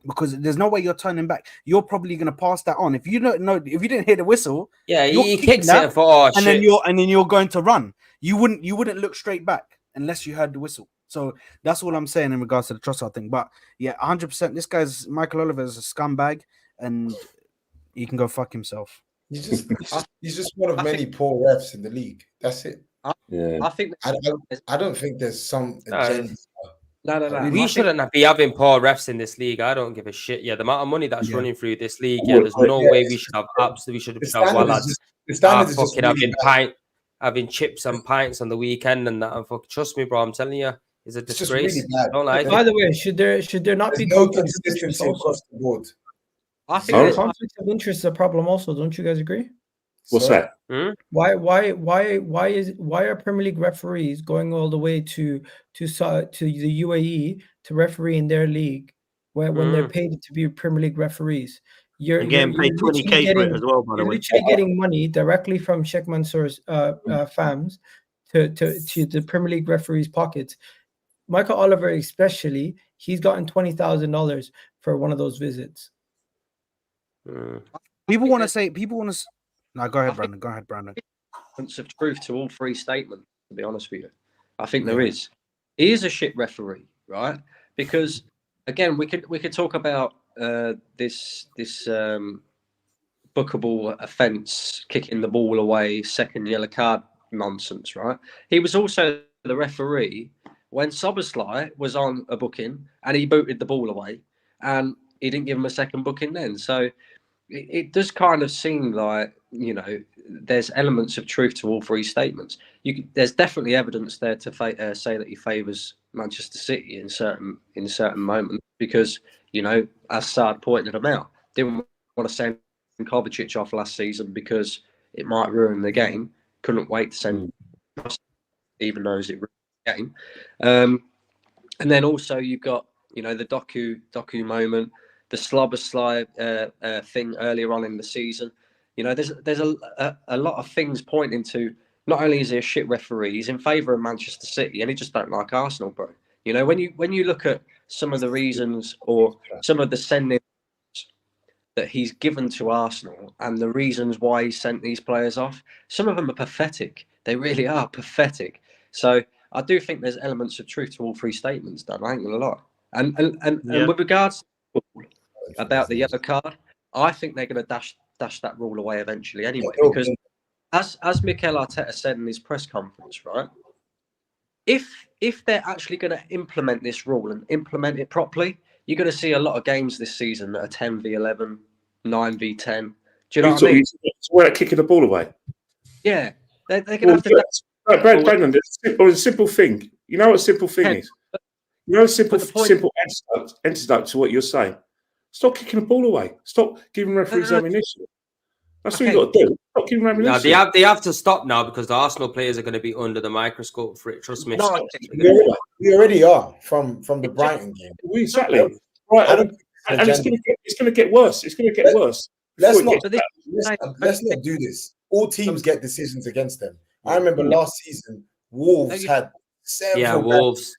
Because there's no way you're turning back. You're probably going to pass that on. If you don't know, if you didn't hear the whistle, Yeah, you're he kicking kicks that, it for and then you're going to run. You wouldn't look straight back unless you heard the whistle. So that's all I'm saying in regards to the Trossard thing. But yeah, 100%. This guy's Michael Oliver is a scumbag, and he can go fuck himself. He's just one of many poor refs in the league. That's it. I think I don't think there's some agenda. No. We shouldn't be having poor refs in this league. I don't give a shit. Yeah, the amount of money that's running through this league. Yeah, there's no way we should have absolutely. We should have lads fucking having chips and pints on the weekend and that. And trust me, bro, I'm telling you, it's a disgrace. Really bad. Don't like By it. the way, should there not be no conflicts of interest consistency also? across the board. I think Conflict of interest is a problem also. Don't you guys agree? What's Sorry? that? Why are Premier League referees going all the way to the UAE to referee in their league when they're paid to be Premier League referees? You're getting paid 20K for it as well, by the you're way. literally getting money directly from Sheikh Mansour's fams to the Premier League referees' pockets. Michael Oliver, especially, he's gotten $20,000 for one of those visits. People want to. No, go ahead, Brandon. Go ahead, Brandon. Of truth to all three statements, to be honest with you. I think there is. He is a shit referee, right? Because again, we could talk about this bookable offence, kicking the ball away, second yellow card nonsense, right? He was also the referee when Szoboszlai was on a booking and he booted the ball away, and he didn't give him a second booking then. So it does kind of seem like, you know, there's elements of truth to all three statements. There's definitely evidence there to say that he favours Manchester City in certain moments because, you know, as Saad pointed him out, didn't want to send Kovacic off last season because it might ruin the game. Couldn't wait to send, even though it ruined the game. And then also you've got, you know, the Doku moment, the Szoboszlai thing earlier on in the season. You know, there's a lot of things pointing to not only is he a shit referee, he's in favour of Manchester City, and he just don't like Arsenal, bro. You know, when you look at some of the reasons or some of the sending that he's given to Arsenal and the reasons why he sent these players off, some of them are pathetic. They really are pathetic. So I do think there's elements of truth to all three statements, Dan. I ain't gonna lie. And with regards to about the yellow card, I think they're going to dash that rule away eventually anyway. Because as Mikel Arteta said in his press conference, right? If they're actually going to implement this rule and implement it properly, you're going to see a lot of games this season that are 10v11, 9v10. Do you know what I mean? We're kicking the ball away. Yeah, they're going to have to. Brandon, it's a simple thing. You know what a simple thing is? You know, simple antidote to what you're saying. Stop kicking the ball away. Stop giving referees ammunition. That's what you got to do. Stop giving ammunition. No, they have to stop now because the Arsenal players are going to be under the microscope for it. Trust me. No, we already are from the Brighton game. Exactly. Right, and it's going to get worse. It's going to get worse. Let's not do this. All teams get decisions against them. I remember last season, Wolves had several. Yeah, Wolves.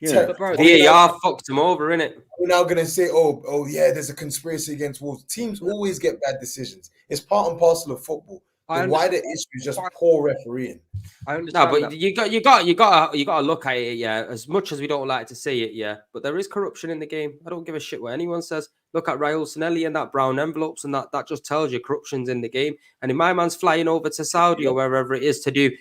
Yeah, but bro, VAR fucked them over, innit? We're now going to say, oh, yeah, there's a conspiracy against Wolves. Teams always get bad decisions. It's part and parcel of football. The wider issue is just poor refereeing. I understand. No, but you got to look at it, yeah. As much as we don't like to see it, yeah. But there is corruption in the game. I don't give a shit what anyone says. Look at Raul Sanelli and that brown envelopes, and that just tells you corruption's in the game. And if my man's flying over to Saudi or wherever it is to do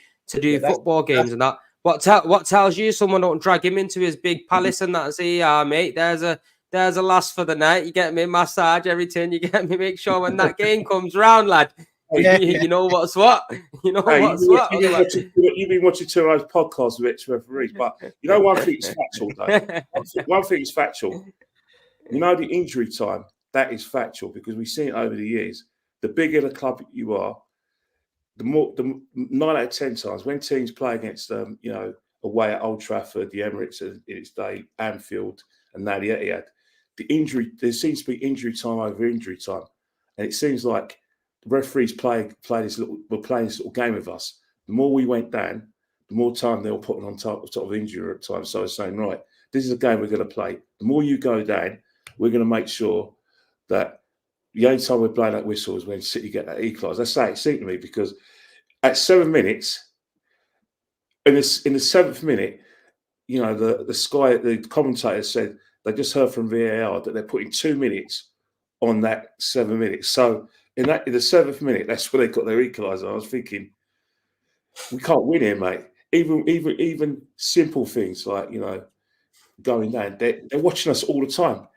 football games and that. What tells you someone don't drag him into his big palace and that and say, mate, there's a last for the night. You get me massage, everything. You get me. Make sure when that game comes round, lad, you know what's what. You know what's what. You've been watching two of those podcasts with ex-referees, but you know one thing is factual, though. One thing is factual. You know the injury time, that is factual because we've seen it over the years. The bigger the club you are, the 9 out of 10 times when teams play against you know, away at Old Trafford, the Emirates in its day, Anfield, and now the Etihad, there seems to be injury time over injury time, and it seems like referees play this were playing this little game with us. The more we went down, the more time they were putting on top of injury at times. So I was saying, right, this is a game we're going to play. The more you go down, we're going to make sure that the only time we play that whistle is when City get that equaliser. That's how it seemed to me, because at 7 minutes, in the 7th minute, you know, the commentator said they just heard from VAR that they're putting 2 minutes on that 7 minutes. So in the 7th minute, that's where they got their equaliser. I was thinking, we can't win here, mate. Even simple things like, you know, going down, they're watching us all the time.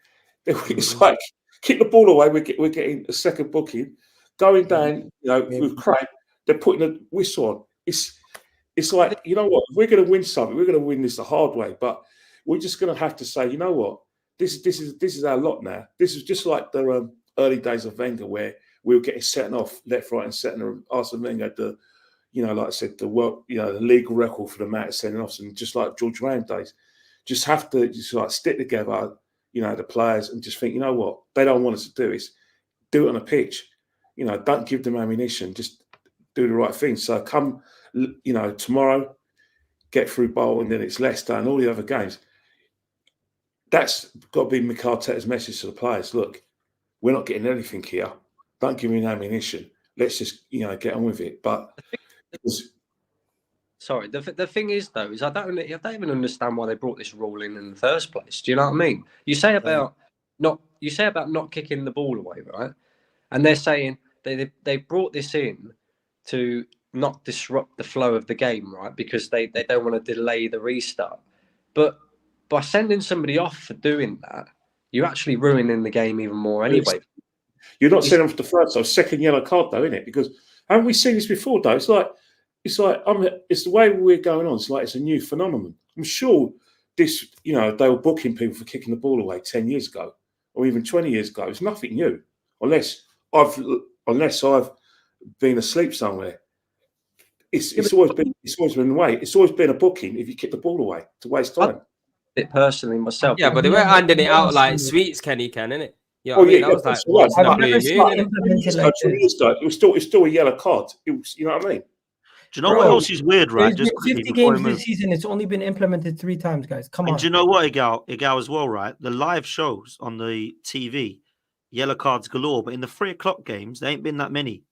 It's like, keep the ball away. We're getting a second booking, going down. You know, with Craig, they're putting a whistle on. It's like, you know what? If we're going to win something, we're going to win this the hard way. But we're just going to have to say, you know what? This is our lot now. This is just like the early days of Wenger, where we were getting set off left, right, and centre. Arsene Wenger had the, you know, like I said, the legal record for the amount of sending offs, and just like George Graham days, just have to just like stick together, you know, the players, and just think, you know what, they don't want us to do is do it on a pitch. You know, don't give them ammunition, just do the right thing. So come, you know, tomorrow, get through Bowl, and then it's Leicester and all the other games. That's got to be Mikel Arteta's message to the players. Look, we're not getting anything here. Don't give me ammunition. Let's just, you know, get on with it. But sorry, the thing is though, is I don't even understand why they brought this rule in the first place. Do you know what I mean? You say about not kicking the ball away, right? And they're saying they brought this in to not disrupt the flow of the game, right? Because they don't want to delay the restart. But by sending somebody off for doing that, you're actually ruining the game even more anyway. You're not sending off the first or second yellow card though, isn't it? Because haven't we seen this before though? It's the way we're going on. It's like it's a new phenomenon. I'm sure this, you know, they were booking people for kicking the ball away 10 years ago or even 20 years ago. It's nothing new, unless I've been asleep somewhere. It's always been the way. It's always been a booking if you kick the ball away to waste time. It personally myself. Yeah, but they were handing it out like sweets, Kenny Ken, innit? You know Oh what I mean? yeah, That was that's like once in a I've blue never moon, seen innit? it implemented like this. It's still a yellow card. It was, you know what I mean? Do you know what else is weird, right? There's Just been quickly 50 before we games move. this season. It's only been implemented 3 times, guys. Come on. And do you know what, Igal as well, right? The live shows on the TV, yellow cards galore, but in the 3 o'clock games, there ain't been that many.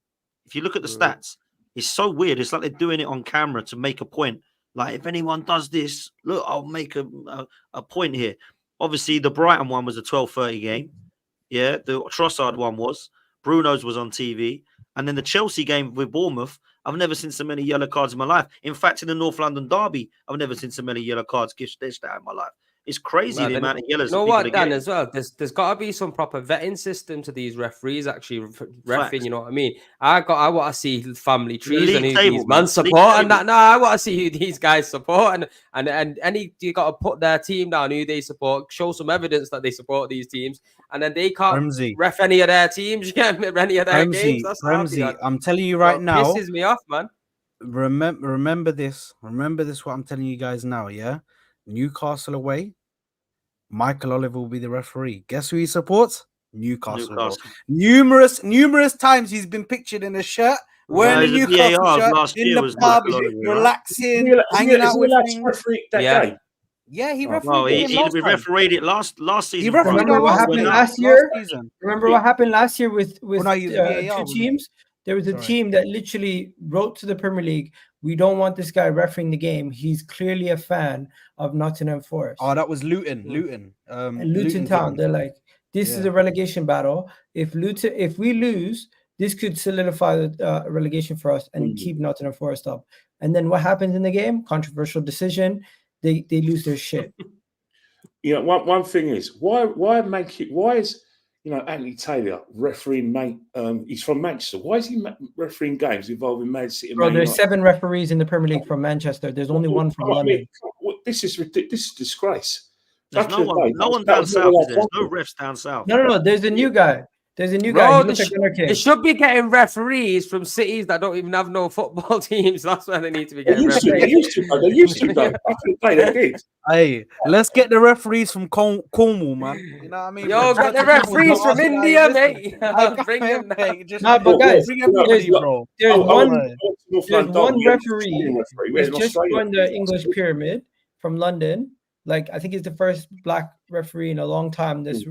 If you look at the stats, it's so weird. It's like they're doing it on camera to make a point. Like, if anyone does this, look, I'll make a point here. Obviously, the Brighton one was a 12:30 game. Yeah, the Trossard one was. Bruno's was on TV. And then the Chelsea game with Bournemouth, I've never seen so many yellow cards in my life. In fact, in the North London derby, I've never seen so many yellow cards dished out in my life. It's crazy the amount of yellows. You know what, Dan, as well? There's got to be some proper vetting system to these referees actually reffing. You know what I mean? I want to see family trees and who these man support and that. No, I want to see who these guys support and any you got to put their team down, who they support, show some evidence that they support these teams, and then they can't ref any of their teams. Yeah, any of their games. That's Ramsey, I'm telling you right now. Pisses me off, man. Remember this. Remember this. What I'm telling you guys now. Yeah, Newcastle away. Michael Oliver will be the referee. Guess who he supports? Newcastle. Numerous times he's been pictured in a shirt, wearing a Newcastle shirt, in the pub, relaxing, hanging out with things. Yeah, he refereed. He refereed it last season. Remember what happened last year? Remember what happened last year with 2 teams? There was a team that literally wrote to the Premier League, "We don't want this guy refereeing the game. He's clearly a fan of Nottingham Forest." Oh, that was Luton. Luton Town. They're like, this is a relegation battle. If we lose, this could solidify the relegation for us and keep Nottingham Forest up. And then what happens in the game? Controversial decision. They lose their shit. You know, one thing is why is Anthony Taylor refereeing? He's from Manchester. Why is he refereeing games involving Man City? Bro, there's 7 referees in the Premier League from Manchester. There's only one from London. This is ridiculous. This is disgrace. There's no one down south. There's no refs down south. No. There's a new guy. There's a new guy. He Bro, looks like Gunnar they King. should be getting referees from cities that don't even have no football teams. That's where they need to be They getting used to. They referees. used to. They used to. Though. Back in the day, they did. Hey, let's get the referees from Cornwall, man. You know what I mean? Yo, Bro, get the just let people referees know from us, India, listen, mate. I Bring got them him, down. mate. Just Nah, but guys, bring everybody, bro. there's I one went to North there's London, one we had an referee Australian referee. We had that's an just Australian joined the referee. English pyramid from London. Like I think he's the first black referee in a long time. This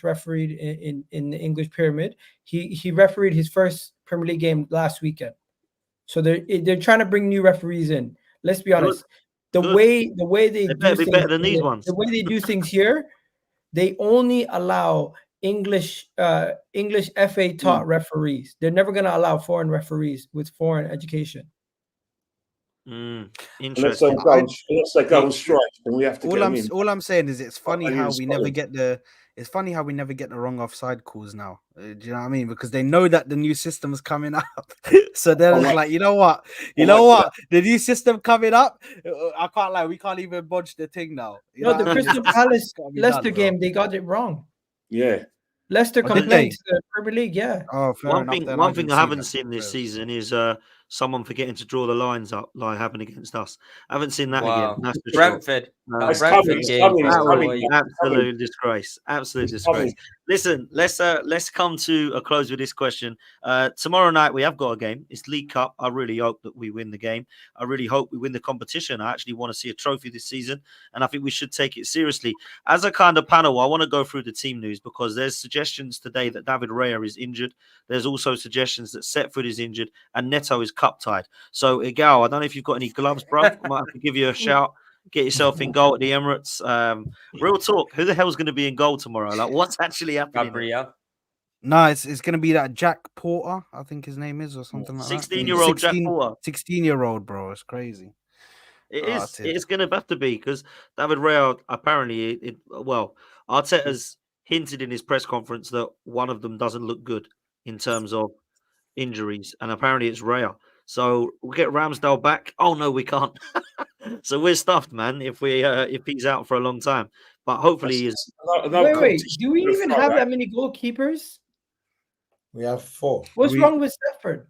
refereed in the English pyramid. He refereed his first Premier League game last weekend. So they're trying to bring new referees in. Let's be honest. The Good. way they do better be things better than these ones. the way they do things here, they only allow English FA taught referees. They're never going to allow foreign referees with foreign education. Unless Interesting. they go on strike, then we have to get them in. All I'm saying is it's funny I how use we never Scotland. get the wrong offside calls now. Do you know what I mean? Because they know that the new system's coming up. So then it's like, you know what? The new system coming up. I can't lie, we can't even budge the thing now. You know No, the what I mean? Crystal It's Palace gotta be Leicester done, bro. game, they got it wrong. Yeah. Leicester Oh, did complained they? to the Premier League, yeah. Oh, fair One enough. thing, then one didn't thing I see haven't that. seen this Fair. season is someone forgetting to draw the lines up, like happened against us. I haven't seen that Wow. again. That's for sure. Brentford. No, It's Brentford coming, it's game, coming, it's bro. coming. absolute disgrace. Absolute It's disgrace. coming. Listen, let's come to a close with this question. Tomorrow night we have got a game. It's League Cup. I really hope that we win the game. I really hope we win the competition. I actually want to see a trophy this season, and I think we should take it seriously. As a kind of panel, I want to go through the team news because there's suggestions today that David Raya is injured. There's also suggestions that Setford is injured and Neto is cup tied. So, Igal, I don't know if you've got any gloves, bruv. I might have to give you a shout. Get yourself in goal at the Emirates. Real talk. Who the hell's going to be in goal tomorrow? Like, what's actually happening? Gabriel. No, it's gonna be that Jack Porter, I think his name is, or something like that. 16-year-old Jack Porter. 16-year-old, bro. It's crazy. It is. It's going to have to be because David Raya apparently, Arteta's hinted in his press conference that one of them doesn't look good in terms of injuries, and apparently it's Raya. So we'll get Ramsdale back. Oh no, we can't. So we're stuffed, man. If he's out for a long time, but hopefully he is. Wait. Do we even have that many goalkeepers? We have 4. What's wrong with Stepford?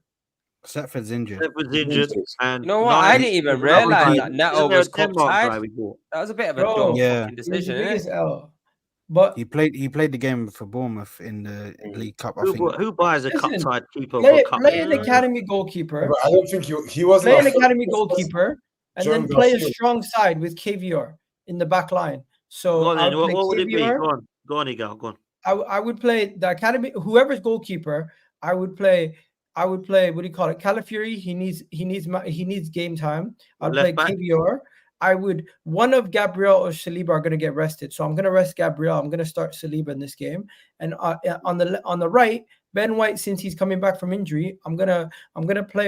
Setford's injured. Setford's injured, and You know what? I didn't even realize that Neto was cup tied. That was a bit of a dumb fucking decision. It was the biggest L. But he played the game for Bournemouth in the League Cup. I think. Who buys a cup tied keeper? Play an academy goalkeeper. But I don't think he wasn't. Play an academy goalkeeper, and then play a Garcia. strong side with KVR in the back line. So Go on, then. What would it be? KVR. Go on, Igal. Go on. I would play the academy. Whoever's goalkeeper, I would play. What do you call it? Calafiori. He needs game time. I'd play KVR. One of Gabriel or Saliba are going to get rested, so I'm going to rest Gabriel. I'm going to start Saliba in this game, and on the right, Ben White, since he's coming back from injury, I'm gonna play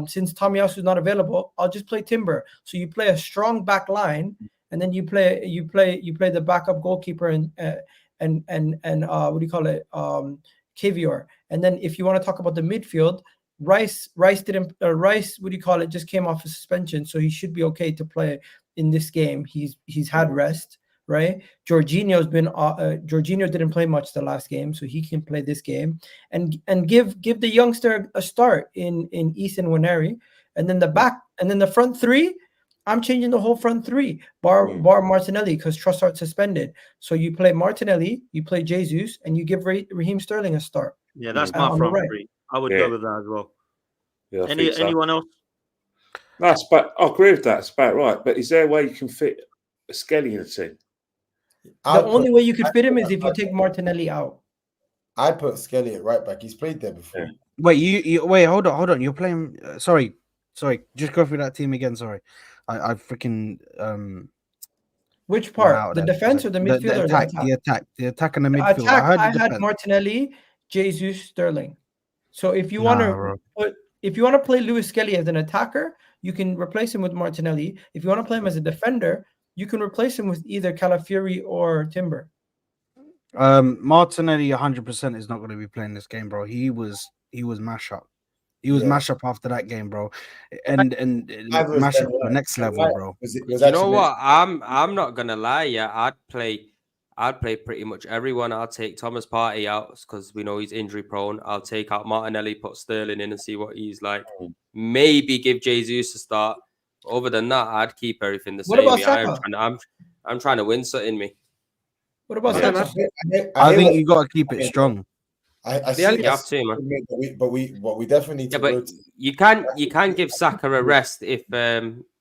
since Tomiyasu is not available, I'll just play Timber. So you play a strong back line, and then you play the backup goalkeeper and KVR. And then if you want to talk about the midfield, Rice just came off a suspension, so he should be okay to play in this game. He's had rest, right? Jorginho didn't play much the last game, so he can play this game and give the youngster a start in Ethan Nwaneri. And then the front three, I'm changing the whole front three, bar Martinelli, because Trossard suspended. So you play Martinelli, you play Jesus, and you give Raheem Sterling a start. Yeah, that's my front three. I would go with that as well. Yeah, anyone else? No, I agree with that. It's about right. But is there a way you can fit a Skelly in the team? The only way you could fit him is if you take Martinelli out. I put Skelly at right back. He's played there before. Yeah. Wait, wait, hold on. You're playing. Sorry. Just go through that team again. Sorry, I freaking Which part? The defense or the midfield or the attack? The attack and the midfield. I had Martinelli, Jesus, Sterling. So if you want to play Lewis Skelly as an attacker, you can replace him with Martinelli. If you want to play him as a defender, you can replace him with either Calafiori or Timber. Martinelli 100% is not going to be playing this game, bro. He was mash up. He was mash up after that game, bro, and mash up to the next level, bro. You know what? I'm not gonna lie. Yeah, I'd play pretty much everyone. I'll take Thomas Partey out because we know he's injury prone. I'll take out Martinelli, put Sterling in and see what he's like. Maybe give Jesus a start. Other than that, I'd keep everything the What same. about Yeah, Saka? I'm trying to win something, me. What about Yeah, Saka? that's- I think hear you got to keep it strong. I Yeah, see. you have to, man. But we definitely need Yeah, to but rotate. you can give Saka a rest if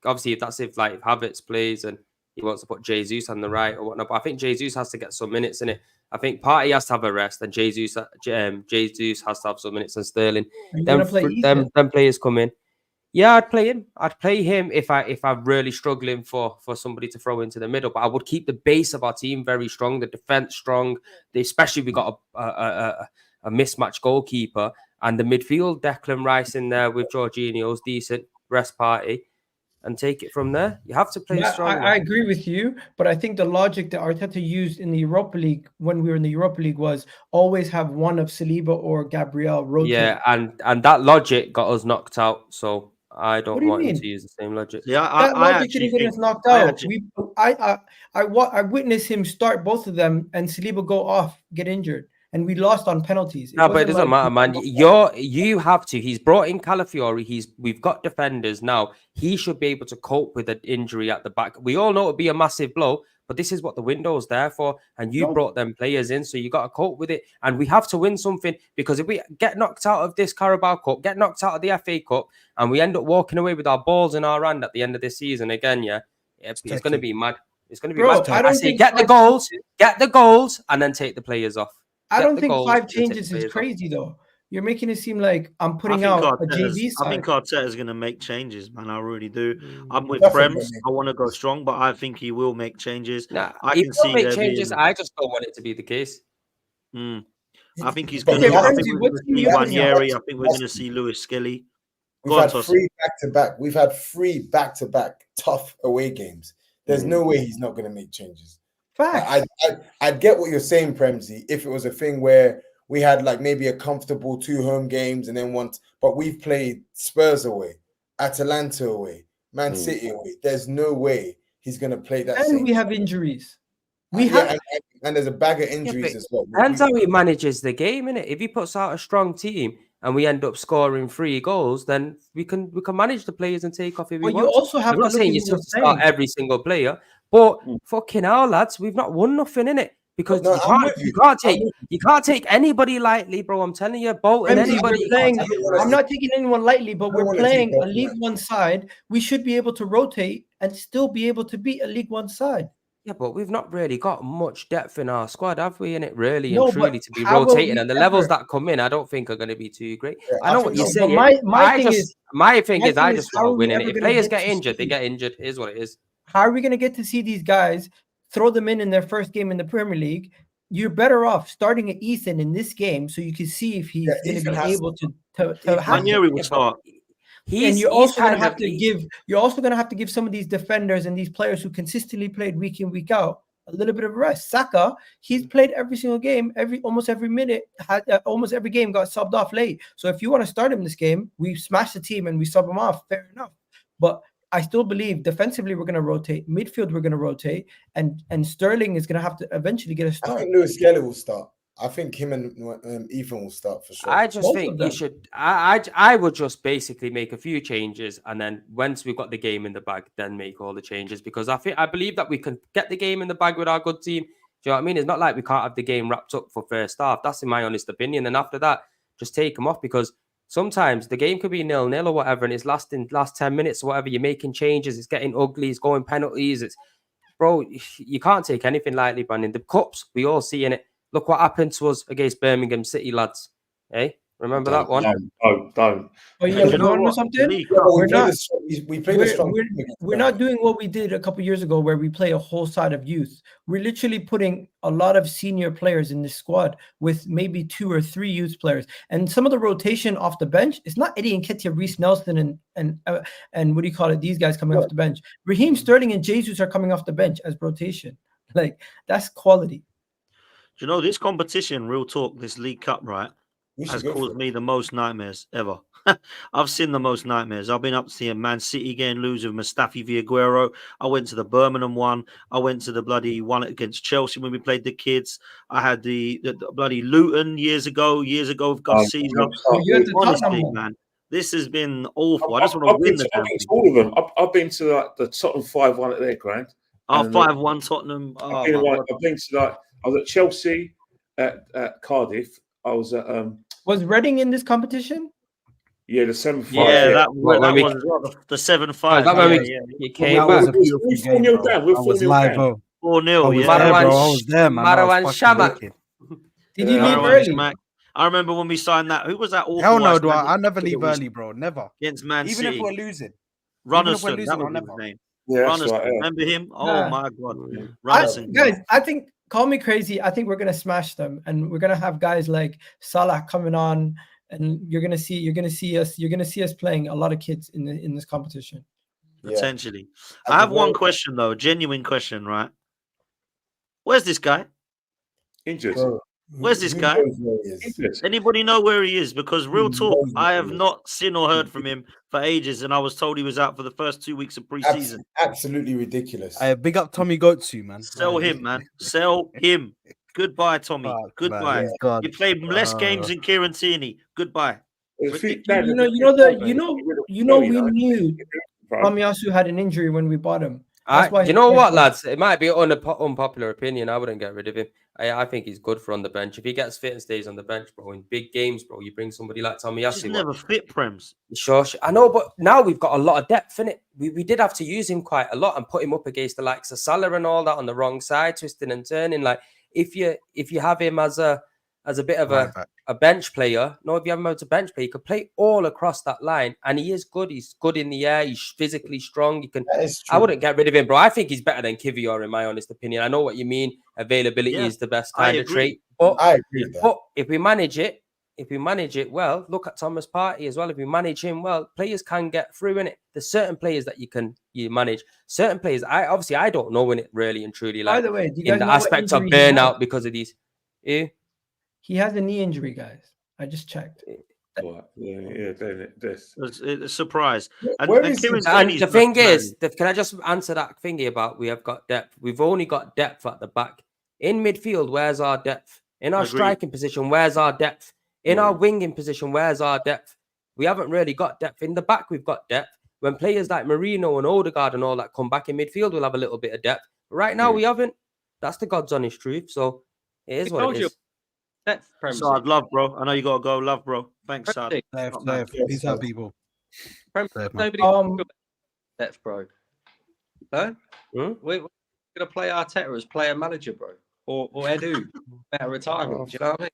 obviously if Havertz plays and he wants to put Jesus on the right or whatnot. But I think Jesus has to get some minutes in it. I think Partey has to have a rest and Jesus has to have some minutes and Sterling. Are you gonna play Ethan? Them players come in. Yeah, I'd play him. I'd play him if I'm really struggling for somebody to throw into the middle. But I would keep the base of our team very strong, the defense strong. Especially we got a mismatched goalkeeper and the midfield. Declan Rice in there with Jorginho's decent rest party, and take it from there. You have to play Yeah, strong. I agree with you, but I think the logic that Arteta used in the Europa League when we were in the Europa League was always have one of Saliba or Gabriel rotate. Yeah, and that logic got us knocked out. So I What don't do you want him mean? to use the same logic. Yeah, That I logic actually didn't get us think knocked I out. actually, I witnessed him start both of them and Saliba go off, get injured, and we lost on penalties. No, but it wasn't doesn't like matter, man. You have to. He's brought in Calafiori. We've got defenders now. He should be able to cope with an injury at the back. We all know it'll be a massive blow, but this is what the window's there for. And you No. brought them players in, so you got to cope with it. And we have to win something because if we get knocked out of this Carabao Cup, get knocked out of the FA Cup, and we end up walking away with our balls in our hand at the end of this season again, it's going to be mad. It's going to be Bro, mad. I don't say think get the goals, and then take the players off. I Get don't the think goals 5 and take the changes is players off. crazy though. You're making it seem like I'm I putting think out a JV I think side. Arteta's going to make changes, man. I really do. I'm with Definitely. Prems. I want to go strong, but I think he will make changes. Nah, I he can will see make there changes. being. I just don't want it to be the case. I think he's But going we to. have I think Ramsey, we're what going to team see you putting out? Wanyeri. I think we're going to see Lewis Skelly. We've Go on, had Tosin. 3 back-to-back. We've had 3 back-to-back tough away games. There's no way he's not going to make changes. Facts. I'd get what you're saying, Premsy, if it was a thing where we had like maybe a comfortable 2 home games and then but we've played Spurs away, Atalanta away, Man City away. There's no way he's going to play that And same. we have injuries. We Yeah, have and there's a bag of injuries but as well. Depends how he manages the game, innit? If he puts out a strong team and we end up scoring 3 goals, then we can manage the players and take off if we But you want. also have I'm to not look saying at you what still we're have to start saying. every single player, but fucking hell, lads, we've not won nothing in it because No, I'm with you. you can't take anybody lightly, bro. I'm telling you, Bolton, Ramsey, anybody. we're you can't playing. take it wanna I'm see- not taking anyone lightly, but I don't we're wanna playing take a League Bolton One side. We should be able to rotate and still be able to beat a League One side. Yeah, but we've not really got much depth in our squad, have we? In it, really No, and truly, but to be how will rotating, we and the levels ever- that come in, I don't think are going to be too great. Yeah, I know I what think you're so. But saying. my thing is, my thing is, I thing just how want are to we win. ever If gonna players get get to injured, they see- get injured. Here's what it is. how are we going to get to see these guys, throw them in their first game in the Premier League? You're better off starting at Ethan in this game so you can see if he's Yeah, going to Ethan be has able to Ethan- have Wanyeri will start. and you're also going to have to give. give some of these defenders and these players who consistently played week in week out a little bit of rest. Saka, he's played every single game, almost every minute, almost every game got subbed off late. So if you want to start him this game, we smash the team and we sub him off. Fair enough, but I still believe defensively we're going to rotate, midfield we're going to rotate, and Sterling is going to have to eventually get a I start. think Lewis Skelly will start. I think him and Ethan will start for sure. I just Both think of you them. should. I would just basically make a few changes, and then once we've got the game in the bag, then make all the changes because I believe that we can get the game in the bag with our good team. Do you know what I mean? It's not like we can't have the game wrapped up for first half. That's in my honest opinion. And after that, just take them off because sometimes the game could be 0-0 or whatever, and it's last 10 minutes or whatever. You're making changes. It's getting ugly. It's going penalties. It's bro. You can't take anything lightly, man. In the cups, we all see in it. Look what happened to us against Birmingham City, lads. Hey, remember that one? Don't. But yeah, You you know want to know what? something? League Yeah, Cup, but We're not. we played a strong We're, team against we're them. not doing what we did a couple years ago where we play a whole side of youth. We're literally putting a lot of senior players in this squad with maybe 2 or 3 youth players. And some of the rotation off the bench, it's not Eddie Nketiah, Reece Nelson, and what do you call it? These guys coming off the bench. Raheem Sterling and Jesus are coming off the bench as rotation. Like, that's quality. Do you know this competition, real talk, this League Cup, right? We should has go for caused it. me the most nightmares ever. I've seen the most nightmares. I've been up to seeing Man City game lose with Mustafi Vieguero. I went to the Birmingham one. I went to the bloody one against Chelsea when we played the kids. I had the bloody Luton years ago with Garcia. You had the Tottenham Honestly, one. man, this has been awful. I just want to I've win been the to, damn I've been to thing. all of them. I've been to like the Tottenham 5-1 at their ground. Oh, And, 5-1 Tottenham. I've Oh, been, my like, God. I've been to like I was at Chelsea at Cardiff. I was at Was Reading in this competition? the 7-5. Yeah, that When we- was what, the 7-5. Oh, is that when Yeah, you That came was back? a beautiful We're game, 4-0 bro. down. We're I was 4-0 live, down. bro. 4-0. I was Yeah. there, bro. I Marwan was there, man. That Marwan was fucking Shamak. wicked. Did you Yeah. leave Marwan early? Smack. I remember when we signed that. Who was that awful? Hell no, do Icelandic I never kid that leave we early, bro. Never. against Man Even if City. we're losing. Runnerson, that I'll was his never. name. Yeah, that's Runnerson, right. Yeah. remember him? Oh Nah. my God, I, Runnerson. guys, I think call me crazy. I think we're gonna smash them, and we're gonna have guys like Salah coming on, and you're gonna see us playing a lot of kids in this competition. Yeah. Potentially. At I the have one very- question though, genuine question, right? Where's this guy? Injured. Bro, Where's this who guy? knows where he is? Injured. Anybody know where he is? Because real Who talk, knows where I he have is? not seen or heard from him for ages, and I was told he was out for the first 2 weeks of pre-season. Absolutely ridiculous. Big up Tommy Goatsu, man. Sell him, man. Sell him. Goodbye, Tommy. Fuck, man, Goodbye. he's gone. He played less games than Kieran Tierney. Goodbye. You know, we knew Tomiyasu had an injury when we bought him. That's why. Do you know what, lads? It might be an unpopular opinion. I wouldn't get rid of him. I think he's good for on the bench. If he gets fit and stays on the bench, bro, in big games, bro, you bring somebody like He's Tomiyasu. never fit, Prems. Sure, I know, but now we've got a lot of depth in it. We did have to use him quite a lot and put him up against the likes of Salah and all that on the wrong side, twisting and turning. Like if you have him as a bit of a bench player, if you have him as a bench player, he could play all across that line, and he is good. He's good in the air. He's physically strong. You can. That is true. I wouldn't get rid of him, bro. I think he's better than Kivior, in my honest opinion. I know what you mean. Availability is the best I kind of agree. trait, but I agree with that. but if we manage it well, look at Thomas Partey as well. If we manage him well, players can get through in it. There's certain players that you manage. Certain players, I don't know in it really and truly. Like By the way, do you guys in the know what aspect of injury he has? burnout because of these. Yeah. He has a knee injury, guys. I just checked. It's a surprise. Where And is Kieran he? And Tierney's the thing man. is, can I just answer that thingy about we have got depth? We've only got depth at the back. In midfield, where's our depth? In our Agreed. striking position, where's our depth? In our winging position, where's our depth? We haven't really got depth. In the back, we've got depth. When players like Marino and Odegaard and all that come back in midfield, we'll have a little bit of depth. But right now, we haven't. That's the God's honest truth. So it is what it is. Depth, Premier Sard, League. love, bro. I know you got to go. Love, bro. Thanks, Sard. Premier Safe. Peace out, people. League. Safe, man. Nobody depth, bro. No? Hmm? We're going to play Arteta as player manager, bro. Or Edu. Better retirement. Do you know what I mean?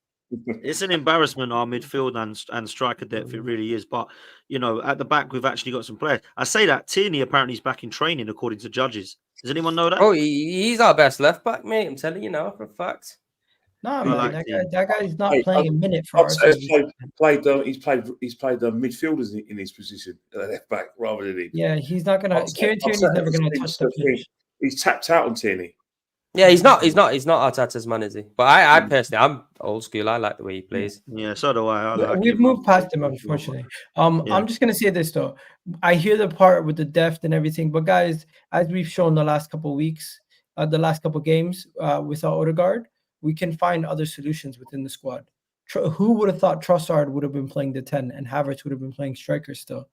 It's an embarrassment, our midfield and striker depth. It really is. But, at the back, we've actually got some players. I say that Tierney apparently is back in training, according to judges. Does anyone know that? Oh, he's our best left back, mate. I'm telling you now for a fact. No, I man, like that guy's not Hey, playing a minute for us. He's played midfielders in his position, left back rather than him. Yeah, he's not gonna. Kieran Tierney's never gonna touch the pitch. He's tapped out on Tierney. Yeah, he's not Arteta's man, is he? But I personally, I'm old school. I like the way he plays. Yeah, so do I. I like We've him. moved past him, unfortunately. I'm just gonna say this though. I hear the part with the depth and everything, but guys, as we've shown the last couple of weeks, the last couple of games, without Odegaard, we can find other solutions within the squad. Who would have thought Trossard would have been playing the 10 and Havertz would have been playing striker still?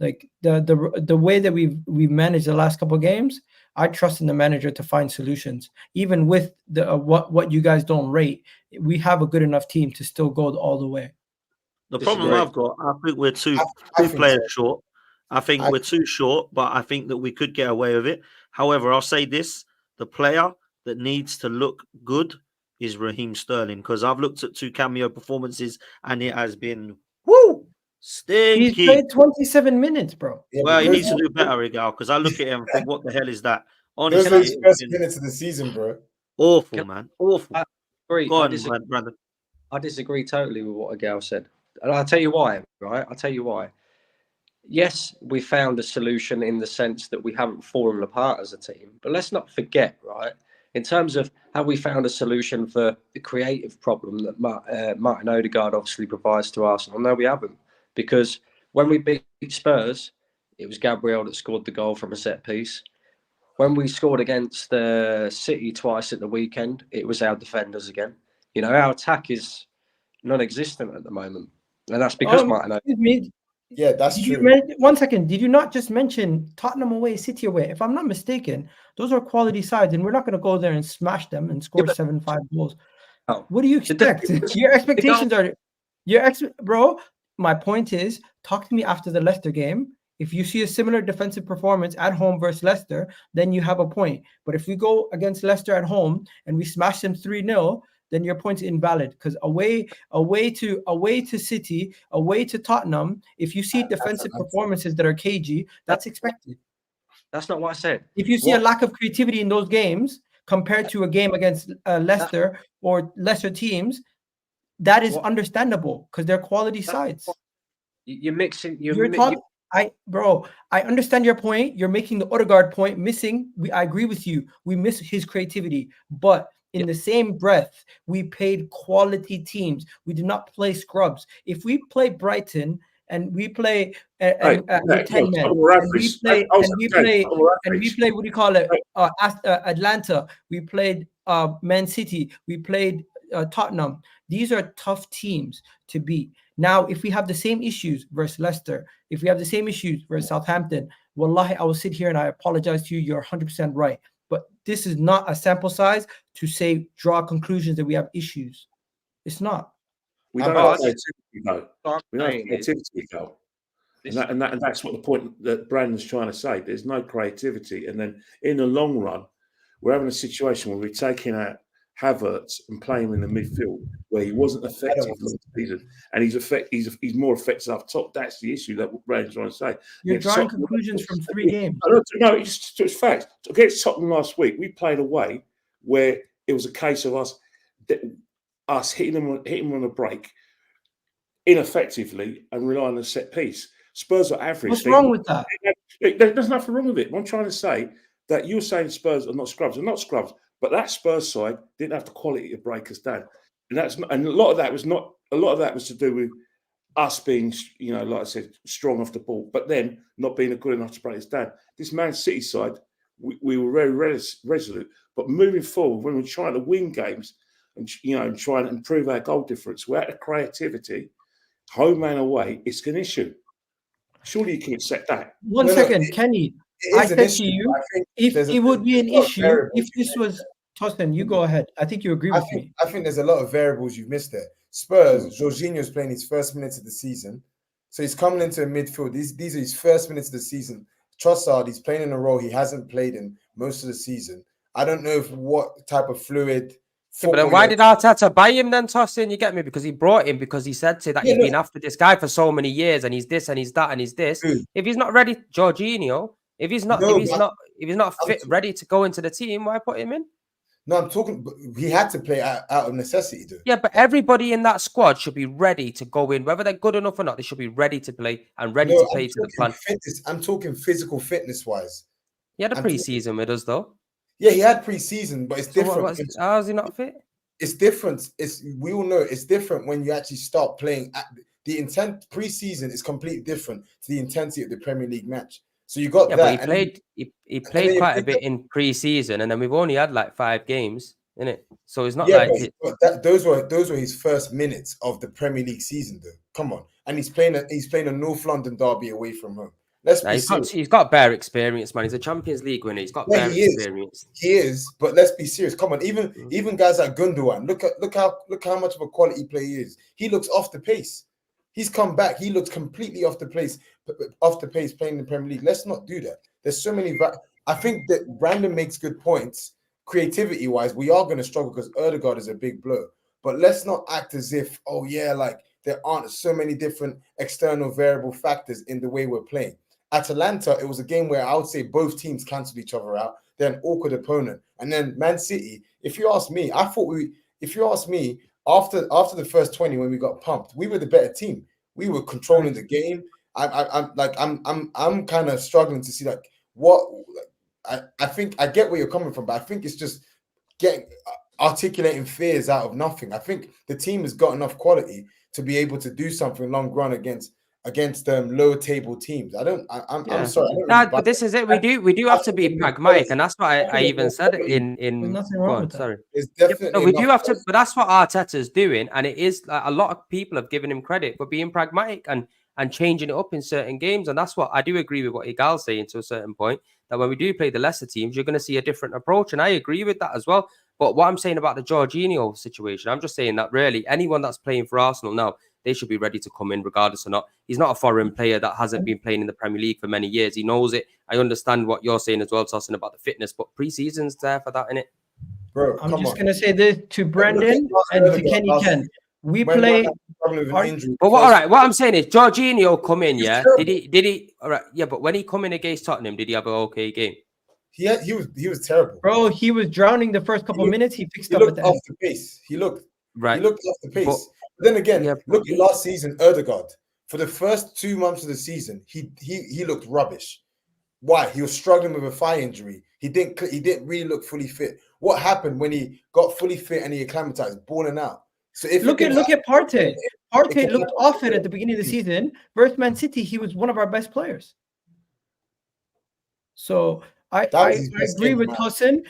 Like the way that we've managed the last couple of games, I trust in the manager to find solutions. Even with the what you guys don't rate, we have a good enough team to still go all the way. The problem I've got, I think we're two think players so. short. I think we're too short, but I think that we could get away with it. However, I'll say this: the player that needs to look good is Raheem Sterling, because I've looked at 2 cameo performances and it has been stinky. He's played 27 minutes, bro. Yeah, Well, he those needs to do better, Rigal, because I look at him and think, what the hell is that? are Honestly, his it's first been minutes of the season, bro. awful, man. Awful. Agree. Go on, Brandon. I disagree totally with what Agal said. And I'll tell you why, right? I'll tell you why. Yes, we found a solution in the sense that we haven't fallen apart as a team. But let's not forget, right? In terms of how we found a solution for the creative problem that Martin Odegaard obviously provides to Arsenal, no, we haven't. Because when we beat Spurs, it was Gabriel that scored the goal from a set piece. When we scored against City twice at the weekend, it was our defenders again. You know, our attack is non-existent at the moment. And that's because Martin Odegaard. Excuse me. Yeah, that's Did true. you 1 second. Did you not just mention Tottenham away, City away? If I'm not mistaken, those are quality sides, and we're not going to go there and smash them and score 7-5 goals. Oh. What do you expect? Your expectations are bro. My point is, talk to me after the Leicester game. If you see a similar defensive performance at home versus Leicester, then you have a point. But if we go against Leicester at home and we smash them 3-0, then your point's invalid, because away to City, away to Tottenham, if you see defensive performances that are cagey, that's expected. That's not what I said. If you see a lack of creativity in those games compared to a game against Leicester or lesser teams, that is understandable because they're quality sides. You're mixing. I understand your point. You're making the Odegaard point missing. I agree with you. We miss his creativity, but in the same breath, we played quality teams. We did not play scrubs. If we play Brighton and we play with 10 men, and we play what do you call it? Atlanta. We played Man City. We played Tottenham. These are tough teams to beat. Now, if we have the same issues versus Leicester, if we have the same issues versus Southampton, wallahi, I will sit here and I apologize to you. You're 100% right. But this is not a sample size to say, draw conclusions that we have issues. It's not. We don't have creativity, though. We don't have creativity, though. And that's what the point that Brandon's trying to say. There's no creativity. And then in the long run, we're having a situation where we're taking out Havertz and playing him in the midfield where he wasn't effective last season, and he's more effective up top. That's the issue that Brandon's trying to say. You're drawing conclusions from 3 games. No, it's facts. Against Tottenham last week, we played away where it was a case of us hitting them on a break ineffectively and relying on a set piece. Spurs are average. What's wrong with that? There's nothing wrong with it. I'm trying to say that you're saying Spurs are not scrubs. They're not scrubs. But that Spurs side didn't have the quality to break us down, and a lot of that was to do with us being, like I said, strong off the ball, but then not being good enough to break us down. This Man City side, we were very resolute, but moving forward, when we're trying to win games and trying to improve our goal difference, without the creativity, home and away, it's an issue. Surely you can accept that. One second, Kenny. I said to you, if it would be an issue, if this was Toscan, you go ahead. I think you agree with me. I think there's a lot of variables you've missed there. Spurs, Jorginho's playing his first minutes of the season. So he's coming into a midfield. These are his first minutes of the season. Trossard, he's playing in a role he hasn't played in most of the season. I don't know what type of fluid. Yeah, but then why did Arteta buy him then, Tossin? You get me? Because he brought him because he said to that he's been after this guy for so many years and he's this and he's that and he's this. Dude. If he's not ready, Jorginho, if he's not fit, ready to go into the team, why put him in? No, I'm talking. He had to play out of necessity, dude. Yeah, but everybody in that squad should be ready to go in, whether they're good enough or not. They should be ready to play and ready to play to the plan. I'm talking physical fitness wise. He had a pre-season with us, though. Yeah, he had pre-season, but it's different. How is he not fit? It's different. We all know it's different when you actually start playing. The intent pre-season is completely different to the intensity of the Premier League match. So you got that. But he played quite a bit in pre-season, and then we've only had like 5 games, innit? So it's not those were his first minutes of the Premier League season, though. Come on, and he's playing a North London derby away from home. He's got bare experience, man. He's a Champions League winner. He's got bare experience. He is, but let's be serious. Come on, even guys like Gundogan. Look how much of a quality player he is. He looks off the pace. He's come back. He looks completely off the pace playing in the Premier League. Let's not do that. There's so many. I think that Brandon makes good points. Creativity wise, we are going to struggle because Odegaard is a big blow. But let's not act as if, there aren't so many different external variable factors in the way we're playing. Atalanta, it was a game where I would say both teams cancelled each other out. They're an awkward opponent. And then Man City, if you ask me, after the first 20 when we got pumped, we were the better team. We were controlling the game. I'm kind of struggling to see I think I get where you're coming from, but I think it's just getting articulating fears out of nothing. I think the team has got enough quality to be able to do something long run against lower table teams. I'm sorry. I don't really But this is it. We do have to be pragmatic, and that's what I even said in There's nothing wrong with that. Sorry. There's definitely No, we do enough have to, but that's what Arteta's doing, and it is a lot of people have given him credit for being pragmatic and changing it up in certain games, and that's what I do agree with what Igal's saying to a certain point, that when we do play the lesser teams, you're going to see a different approach, and I agree with that as well. But what I'm saying about the Jorginho situation, I'm just saying that really anyone that's playing for Arsenal now, they should be ready to come in regardless or not. He's not a foreign player that hasn't been playing in the Premier League for many years. He knows it. I understand what you're saying as well, Tossin, about the fitness, but pre-season's there for that, innit? Bro, I'm just going to say this to Brendan and to Kenny Ken. We When play. one had a problem with an injury, But all right, what I'm saying is Jorginho come in, yeah. Did he? All right, yeah. But when he come in against Tottenham, did he have an okay game? he was terrible. Bro, he was drowning the first couple minutes. He fixed He up at looked the off end. the pace. He looked Right. off the pace. But- But then again, Yeah, look at last season, Erdegaard. For the first 2 months of the season, he looked rubbish. Why? He was struggling with a thigh injury. He didn't really look fully fit. What happened when he got fully fit and he acclimatized, balling out? So if Look at Partey. Partey can looked off it at the beginning of the season. Versus Man City, he was one of our best players. So I his best agree game, with man. Tosin.